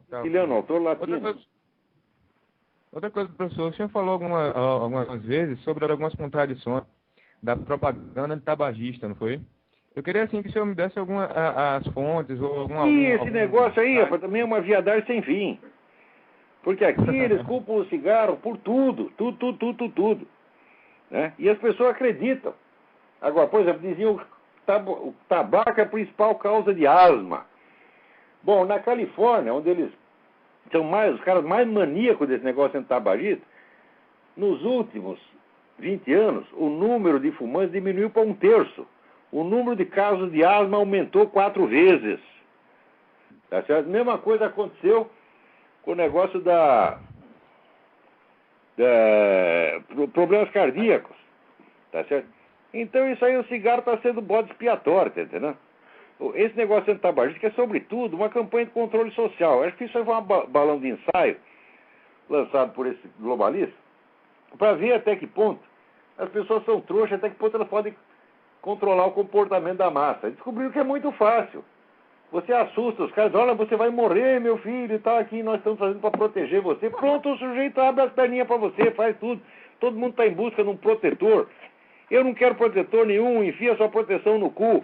Quintiliano, autor latino. Outra coisa, professor, o senhor falou algumas vezes sobre algumas contradições da propaganda tabagista, não foi? Eu queria, assim, que o senhor me desse as fontes ou alguma... Esse negócio aí, rapaz, também é uma viadagem sem fim. Porque aqui eles culpam o cigarro por tudo. Né? E as pessoas acreditam. Agora, por exemplo, diziam o tabaco é a principal causa de asma. Bom, na Califórnia, onde eles são os caras mais maníacos desse negócio de tabagista, nos últimos 20 anos, o número de fumantes diminuiu para 1/3. O número de casos de asma aumentou 4 vezes. Tá certo? Mesma coisa aconteceu com o negócio problemas cardíacos. Tá certo? Então isso aí, o cigarro está sendo bode expiatório, tá entendendo? Esse negócio antitabagista é, sobretudo, uma campanha de controle social. Eu acho que isso aí foi um balão de ensaio lançado por esse globalista para ver até que ponto as pessoas são trouxas, até que ponto elas podem controlar o comportamento da massa. Descobriram que é muito fácil. Você assusta os caras, olha, você vai morrer, meu filho, e tal, aqui nós estamos fazendo para proteger você. Pronto, o sujeito abre as perninhas para você, faz tudo. Todo mundo está em busca de um protetor. Eu não quero protetor nenhum, enfia sua proteção no cu.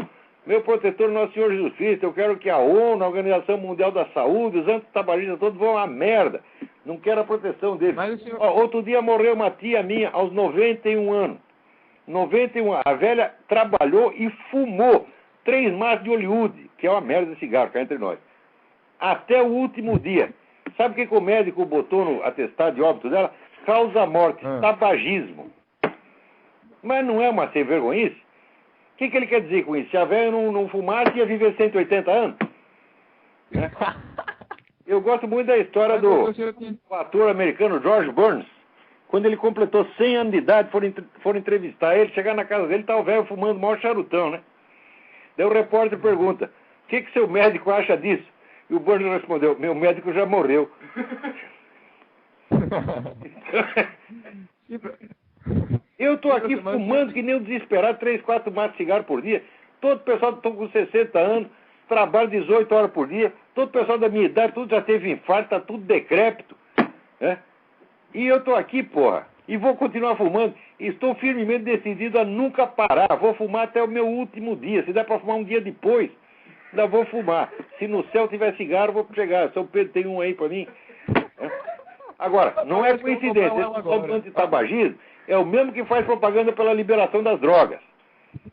Meu protetor é Nosso Senhor Jesus Cristo. Eu quero que a ONU, a Organização Mundial da Saúde, os antitabagistas todos vão à merda. Não quero a proteção deles. Mas o senhor... Outro dia morreu uma tia minha aos 91 anos. 91 anos. A velha trabalhou e fumou 3 maços de Hollywood. que é uma merda de cigarro, cá entre nós. Até o último dia. Sabe o que o médico botou no atestado de óbito dela? Causa morte, tabagismo. Mas não é uma sem vergonhice? O que ele quer dizer com isso? Se a velha não fumasse, ia viver 180 anos? Né? Eu gosto muito da história do ator americano George Burns. Quando ele completou 100 anos de idade, foram entrevistar ele, chegar na casa dele, tá o velho fumando o maior charutão, né? Daí o repórter pergunta, o que seu médico acha disso? E o Burns respondeu, meu médico já morreu. Eu tô aqui fumando que nem um desesperado, 3, 4 maços de cigarro por dia. Todo o pessoal que tá com 60 anos, trabalha 18 horas por dia. Todo o pessoal da minha idade, tudo já teve infarto, tá tudo decrépito. Né? E eu tô aqui, porra, e vou continuar fumando. Estou firmemente decidido a nunca parar. Vou fumar até o meu último dia. Se der para fumar um dia depois, ainda vou fumar. Se no céu tiver cigarro, vou chegar. São Pedro tem um aí para mim. Agora, não é coincidência. Esse anti-tabagismo é o mesmo que faz propaganda pela liberação das drogas.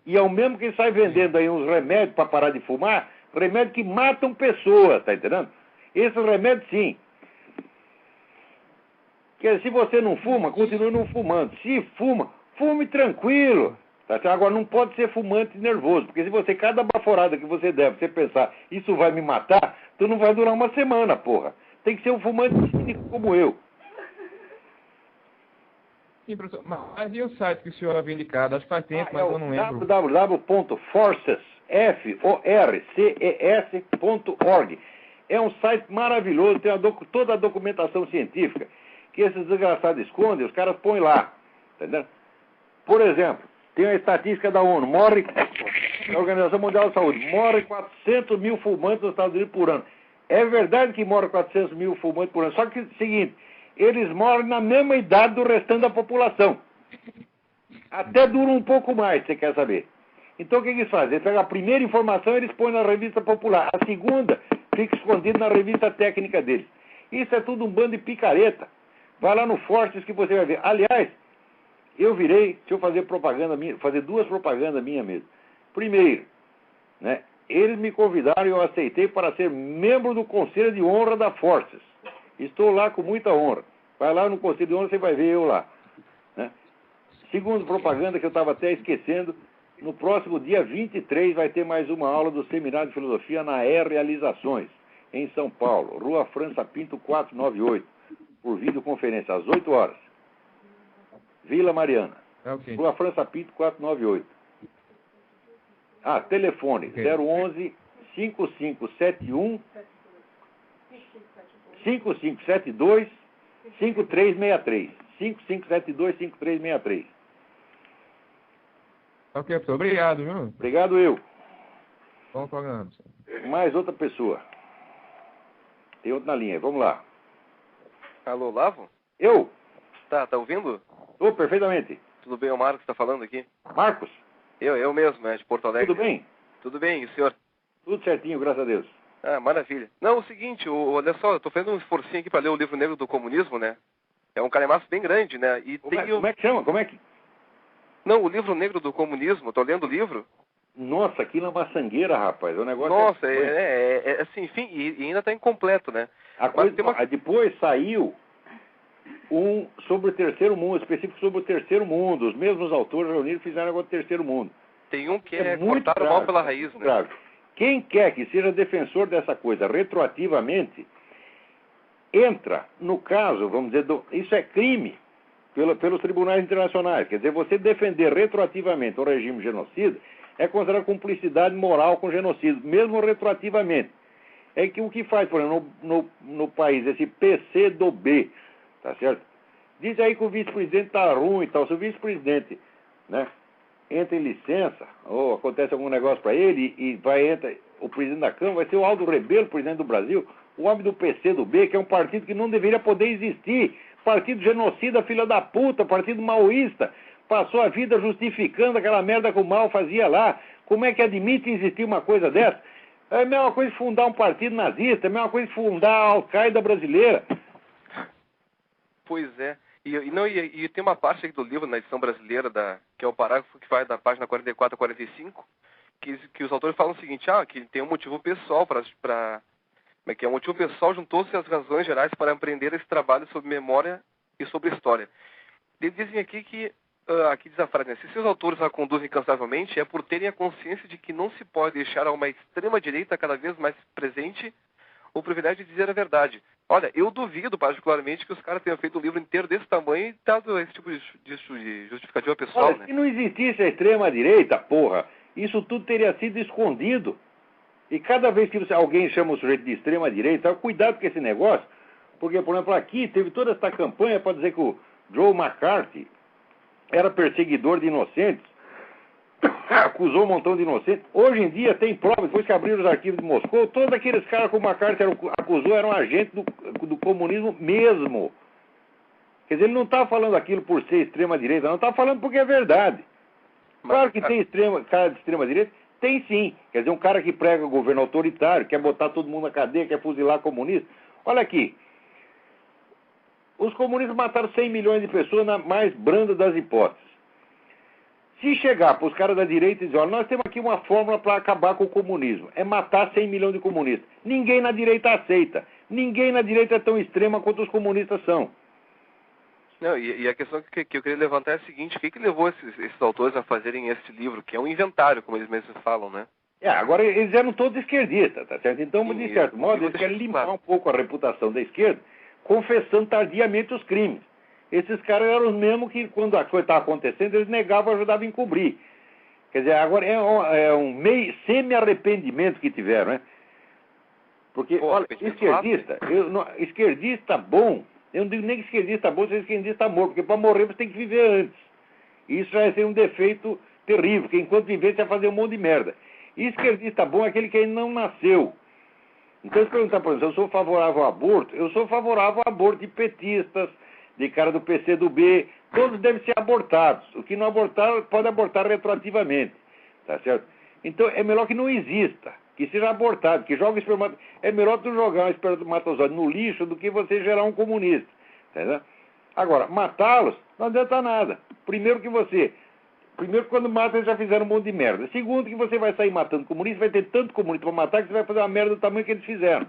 E é o mesmo que sai vendendo aí uns remédios para parar de fumar, remédios que matam pessoas, tá entendendo? Esses remédios, sim. Porque se você não fuma, continue não fumando. Se fuma, fume tranquilo. Tá? Agora, não pode ser fumante nervoso, porque se você, cada baforada que você der, você pensar, isso vai me matar, tu não vai durar uma semana, porra. Tem que ser um fumante cínico como eu. Sim, professor. Mas e o site que o senhor havia indicado? Acho que faz tempo, mas eu não lembro. www.forces, forces.org. É um site maravilhoso, tem toda a documentação científica que esses desgraçados escondem, os caras põem lá. Entendeu? Por exemplo, tem a estatística da ONU, a Organização Mundial da Saúde, morre 400 mil fumantes nos Estados Unidos por ano. É verdade que morre 400 mil fumantes por ano, só que é o seguinte, eles morrem na mesma idade do restante da população. Até dura um pouco mais, você quer saber. Então o que eles fazem? Eles pegam a primeira informação e eles põem na revista popular. A segunda fica escondida na revista técnica deles. Isso é tudo um bando de picareta. Vai lá no Forces que você vai ver. Aliás, eu virei, deixa eu fazer propaganda minha, fazer duas propagandas minhas mesmo. Primeiro, né, eles me convidaram e eu aceitei para ser membro do Conselho de Honra da Forces. Estou lá com muita honra. Vai lá no Conselho de Honra, você vai ver eu lá. Né? Segundo propaganda que eu estava até esquecendo, no próximo dia 23 vai ter mais uma aula do Seminário de Filosofia na Realizações, em São Paulo, Rua França Pinto 498, por videoconferência, às 8 horas. Vila Mariana. Okay. Rua França Pinto 498. Telefone, okay. 011 5571 5572 5363. 5572 5363. Ok, professor. Obrigado, viu? Obrigado eu. Bom programa. Mais outra pessoa. Tem outro na linha. Vamos lá. Alô, Lavo? Eu? Tá ouvindo? Tô, perfeitamente. Tudo bem, o Marcos está falando aqui? Marcos? Eu mesmo, de Porto Alegre. Tudo bem? Tudo bem, e o senhor? Tudo certinho, graças a Deus. Ah, maravilha. Não, o seguinte, olha só, eu tô fazendo um esforcinho aqui para ler o livro Negro do Comunismo, né? É um calhamaço bem grande, né? E como é que chama? Como é que... Não, o livro Negro do Comunismo, tô lendo o livro. Nossa, aquilo é uma sangueira, rapaz. O negócio Nossa, assim, enfim, e ainda tá incompleto, né? Depois saiu um sobre o terceiro mundo, específico sobre o terceiro mundo. Os mesmos autores reunidos fizeram agora o terceiro mundo. Tem um que cortar o mal pela raiz, né? Grave. Quem quer que seja defensor dessa coisa retroativamente, entra no caso, vamos dizer, isso é crime pelos tribunais internacionais. Quer dizer, você defender retroativamente o regime genocida é considerado cumplicidade moral com genocídio, mesmo retroativamente. É que o que faz, por exemplo, no país, esse PCdoB, tá certo? Diz aí que o vice-presidente tá ruim e tal. Se o vice-presidente, né, entra em licença, ou acontece algum negócio para ele, e entra o presidente da Câmara, vai ser o Aldo Rebelo, presidente do Brasil, o homem do PCdoB, que é um partido que não deveria poder existir. Partido genocida, filha da puta, partido maoísta. Passou a vida justificando aquela merda que o Mao fazia lá. Como é que admite existir uma coisa dessa? É a mesma coisa de fundar um partido nazista, é a mesma coisa de fundar a Al-Qaeda brasileira. Pois é. E tem uma parte aqui do livro, na edição brasileira, que é o parágrafo que vai da página 44 a 45, que os autores falam o seguinte, que tem um motivo pessoal um motivo pessoal juntou-se às razões gerais para empreender esse trabalho sobre memória e sobre história. Eles dizem aqui que, aqui diz a frase, né, se seus autores a conduzem incansavelmente, é por terem a consciência de que não se pode deixar a uma extrema-direita cada vez mais presente o privilégio de dizer a verdade. Olha, eu duvido particularmente que os caras tenham feito um livro inteiro desse tamanho e dado esse tipo de justificativa pessoal, Olha, né? se não existisse a extrema-direita, porra, isso tudo teria sido escondido. E cada vez que alguém chama o sujeito de extrema-direita, cuidado com esse negócio, porque, por exemplo, aqui teve toda essa campanha para dizer que o Joe McCarthy era perseguidor de inocentes, acusou um montão de inocentes. Hoje em dia tem prova, depois que abriram os arquivos de Moscou, todos aqueles caras que o McCarthy acusou eram agentes do comunismo mesmo. Quer dizer, ele não está falando aquilo por ser extrema-direita, não está falando porque é verdade. Claro que tem cara de extrema-direita, tem sim. Quer dizer, um cara que prega o governo autoritário, quer botar todo mundo na cadeia, quer fuzilar comunista. Olha aqui. Os comunistas mataram 100 milhões de pessoas na mais branda das hipóteses. Se chegar para os caras da direita e dizer, olha, nós temos aqui uma fórmula para acabar com o comunismo, é matar 100 milhões de comunistas. Ninguém na direita aceita. Ninguém na direita é tão extrema quanto os comunistas são. Não, e a questão que eu queria levantar é a seguinte, o que levou esses autores a fazerem este livro, que é um inventário, como eles mesmos falam, né? Agora eles eram todos esquerdistas, tá certo? Então, de certo modo, eles querem limpar um pouco a reputação da esquerda, confessando tardiamente os crimes. Esses caras eram os mesmos que, quando a coisa estava acontecendo, eles negavam e ajudavam a encobrir. Quer dizer, agora é um meio semi-arrependimento que tiveram, né? Porque, olha, esquerdista bom, eu não digo nem que esquerdista bom, seja esquerdista morto, porque para morrer você tem que viver antes. Isso já é um defeito terrível, porque enquanto viver você vai fazer um monte de merda. E esquerdista bom é aquele que ainda não nasceu. Então, se perguntar, por exemplo, se eu sou favorável ao aborto, eu sou favorável ao aborto de petistas, de cara do PCdoB, todos devem ser abortados. O que não abortar, pode abortar retroativamente, tá certo? Então, é melhor que não exista, que seja abortado, que jogue espermatozoide. É melhor tu jogar um espermatozoide no lixo do que você gerar um comunista, tá certo? Agora, matá-los não adianta nada. Primeiro, quando mata, eles já fizeram um monte de merda. Segundo, que você vai sair matando comunistas, vai ter tanto comunista para matar que você vai fazer uma merda do tamanho que eles fizeram.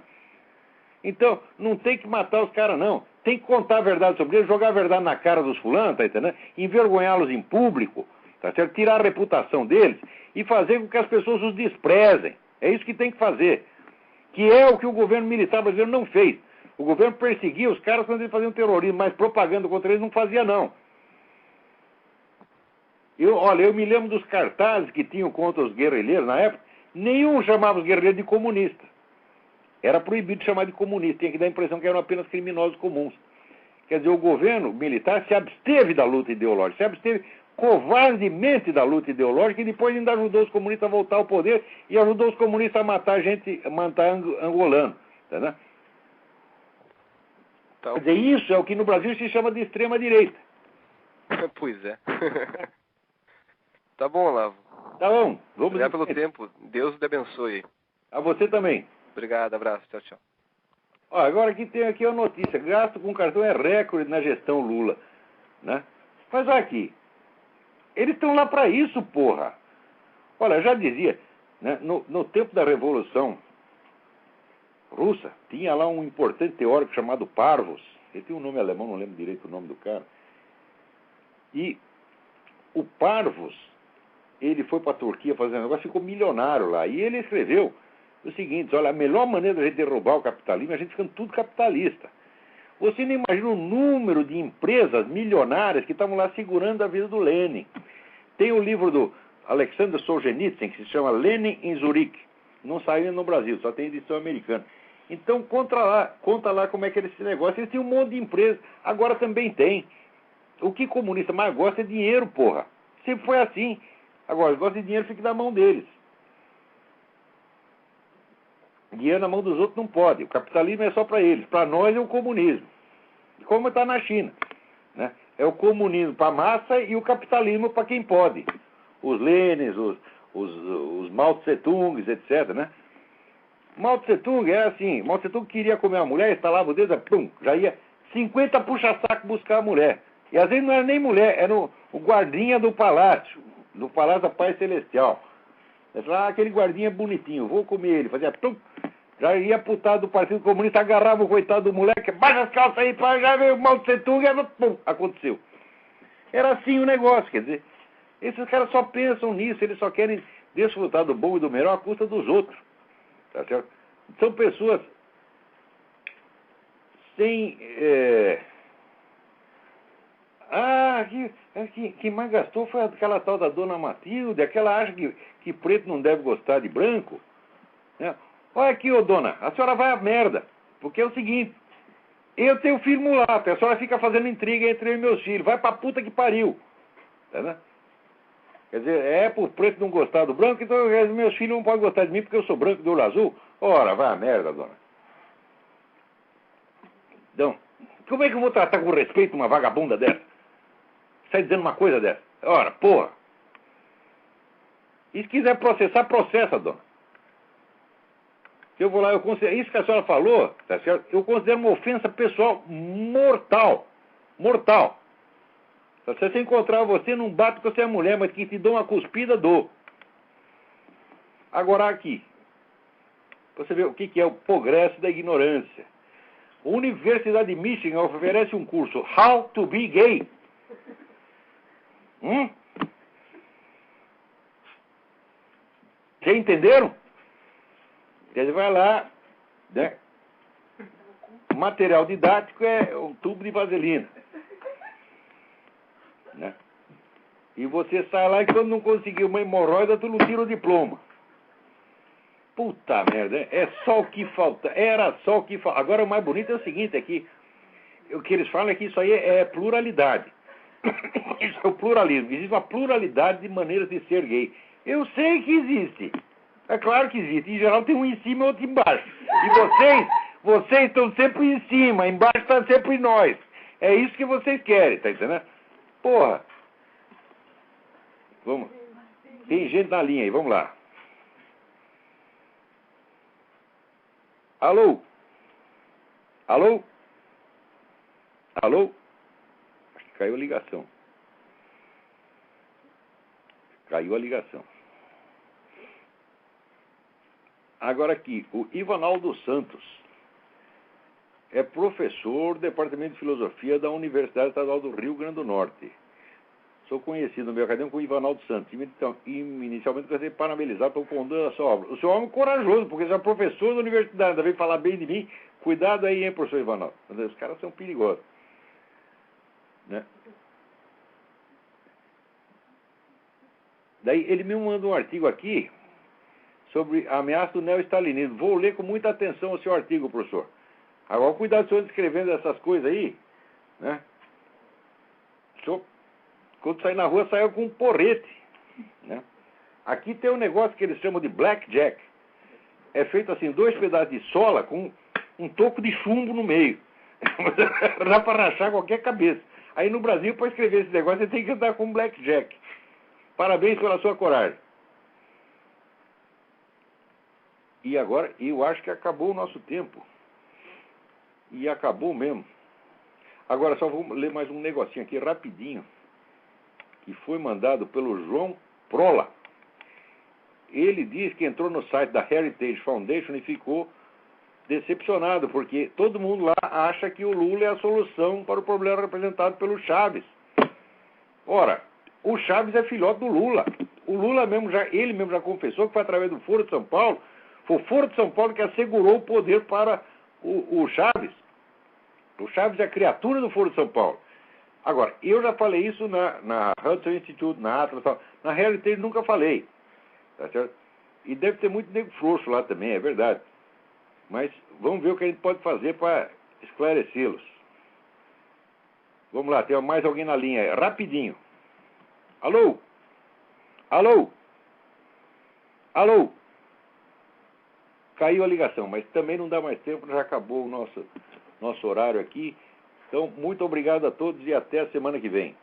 Então, não tem que matar os caras, não. Tem que contar a verdade sobre eles, jogar a verdade na cara dos fulanos, tá entendendo? Envergonhá-los em público, tá certo? Tirar a reputação deles e fazer com que as pessoas os desprezem. É isso que tem que fazer. Que é o que o governo militar brasileiro não fez. O governo perseguia os caras quando eles faziam terrorismo, mas propaganda contra eles não fazia, não. Eu me lembro dos cartazes que tinham contra os guerrilheiros na época, nenhum chamava os guerrilheiros de comunista. Era proibido chamar de comunista, tinha que dar a impressão que eram apenas criminosos comuns. Quer dizer, o governo militar se absteve da luta ideológica, se absteve covardemente da luta ideológica e depois ainda ajudou os comunistas a voltar ao poder e ajudou os comunistas a matar angolano. Entendeu? Então... Quer dizer, isso é o que no Brasil se chama de extrema-direita. Pois é. Tá bom, Olavo. Tá bom. Vamos obrigado pelo tempo. Deus te abençoe. A você também. Obrigado, abraço. Tchau, tchau. Agora tem aqui a notícia. Gasto com cartão é recorde na gestão Lula. Né? Mas olha aqui. Eles estão lá para isso, porra. Olha, já dizia, né, no tempo da Revolução Russa, tinha lá um importante teórico chamado Parvus. Ele tem um nome alemão, não lembro direito o nome do cara. E o Parvus, ele foi para a Turquia fazer um negócio, ficou milionário lá. E ele escreveu o seguinte, olha, a melhor maneira da gente derrubar o capitalismo é a gente ficando tudo capitalista. Você não imagina o número de empresas milionárias que estavam lá segurando a vida do Lenin. Tem o livro do Alexander Solzhenitsyn, que se chama Lenin em Zurique. Não saiu no Brasil, só tem edição americana. Então, conta lá como é que era esse negócio. Eles tinham um monte de empresas, agora também tem. O que comunista mais gosta é dinheiro, porra. Sempre foi assim. Agora, gosta de dinheiro, fica na mão deles. Dinheiro na mão dos outros não pode. O capitalismo é só para eles. Para nós é o comunismo. Como está na China. Né? É o comunismo para a massa e o capitalismo para quem pode. Os Lenins, os Mao Tse-tungs, etc. Né? Mao Tse-tung é assim. Mao Tse-tung queria comer uma mulher, instalava o dedo, pum, já ia 50 puxa-saco buscar a mulher. E às vezes não era nem mulher, era o guardinha do palácio da Paz Celestial. Aquele guardinha é bonitinho, vou comer ele. Fazia tum, já ia putar do Partido Comunista, agarrava o coitado do moleque, baixa as calças aí, já veio o Mao Tse Tung, e pum, aconteceu. Era assim o negócio, quer dizer, esses caras só pensam nisso, eles só querem desfrutar do bom e do melhor à custa dos outros. Tá certo? São pessoas sem... quem mais gastou foi aquela tal da dona Matilde, aquela acha que preto não deve gostar de branco. Né? Olha aqui, ô dona, a senhora vai à merda, porque é o seguinte, eu tenho filho mulato, a senhora fica fazendo intriga entre eu e meus filhos, vai pra puta que pariu. Tá, né? Quer dizer, é pro preto não gostar do branco, então meus filhos não podem gostar de mim porque eu sou branco de olho azul? Ora, vai à merda, dona. Então, como é que eu vou tratar com respeito uma vagabunda dessa? Sai dizendo uma coisa dessa? Ora, porra. E se quiser processar, processa, dona. Se eu vou lá, isso que a senhora falou, tá certo? Eu considero uma ofensa pessoal mortal. Mortal. Se eu encontrar você, não bate porque você é mulher, mas que te dou uma cuspida, dou. Agora aqui, você vê o que é o progresso da ignorância. A Universidade de Michigan oferece um curso How to be Gay. Vocês entenderam? Você vai lá, né? O material didático é um tubo de vaselina. Né? E você sai lá e quando não conseguiu uma hemorroida, tu não tira o diploma. Puta merda, é só o que falta. Era só o que falta. Agora o mais bonito é o seguinte, é que o que eles falam é que isso aí é pluralidade. Isso é o pluralismo. Existe uma pluralidade de maneiras de ser gay. Eu sei que existe. É claro que existe. Em geral tem um em cima e outro embaixo. E vocês estão sempre em cima, embaixo está sempre nós. É isso que vocês querem, tá entendendo? Porra. Vamos. Tem gente na linha aí, vamos lá. Alô? Alô? Alô? Acho que caiu a ligação. Caiu a ligação. Agora aqui, o Ivanaldo Santos é professor do Departamento de Filosofia da Universidade Estadual do Rio Grande do Norte. Sou conhecido no meu acadêmico como Ivanaldo Santos. Então, inicialmente, gostaria de parabenizar pelo condão da sua obra. O senhor é um corajoso, porque você é professor da universidade, ainda veio falar bem de mim. Cuidado aí, hein, professor Ivanaldo. Os caras são perigosos. Né? Daí, ele me mandou um artigo aqui sobre a ameaça do neo-stalinismo. Vou ler com muita atenção o seu artigo, professor. Agora, cuidado, o senhor escrevendo essas coisas aí, né? O senhor, quando sair na rua, saiu com um porrete, né? Aqui tem um negócio que eles chamam de blackjack. É feito assim, 2 pedaços de sola com um toco de chumbo no meio. Dá para rachar qualquer cabeça. Aí no Brasil, para escrever esse negócio, você tem que andar com blackjack. Parabéns pela sua coragem. E agora, eu acho que acabou o nosso tempo. E acabou mesmo. Agora, só vou ler mais um negocinho aqui, rapidinho, que foi mandado pelo João Prola. Ele diz que entrou no site da Heritage Foundation e ficou decepcionado, porque todo mundo lá acha que o Lula é a solução para o problema representado pelo Chaves. Ora, o Chaves é filhote do Lula. O Lula mesmo ele mesmo já confessou que foi através do Foro de São Paulo. Foi o Foro de São Paulo que assegurou o poder para o Chaves. O Chaves é a criatura do Foro de São Paulo. Agora, eu já falei isso na Hudson Institute, na Atlas, na Heritage nunca falei. Tá certo? E deve ter muito nego frouxo lá também, é verdade. Mas vamos ver o que a gente pode fazer para esclarecê-los. Vamos lá, tem mais alguém na linha aí. Rapidinho. Alô? Alô? Alô? Caiu a ligação, mas também não dá mais tempo, já acabou o nosso horário aqui. Então, muito obrigado a todos e até a semana que vem.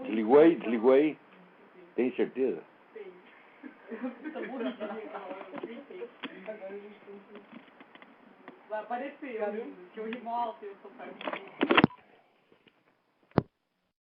Desligou. Desligou aí? Desligou aí? Tem certeza? Vai aparecer, que eu rimo alto e eu sou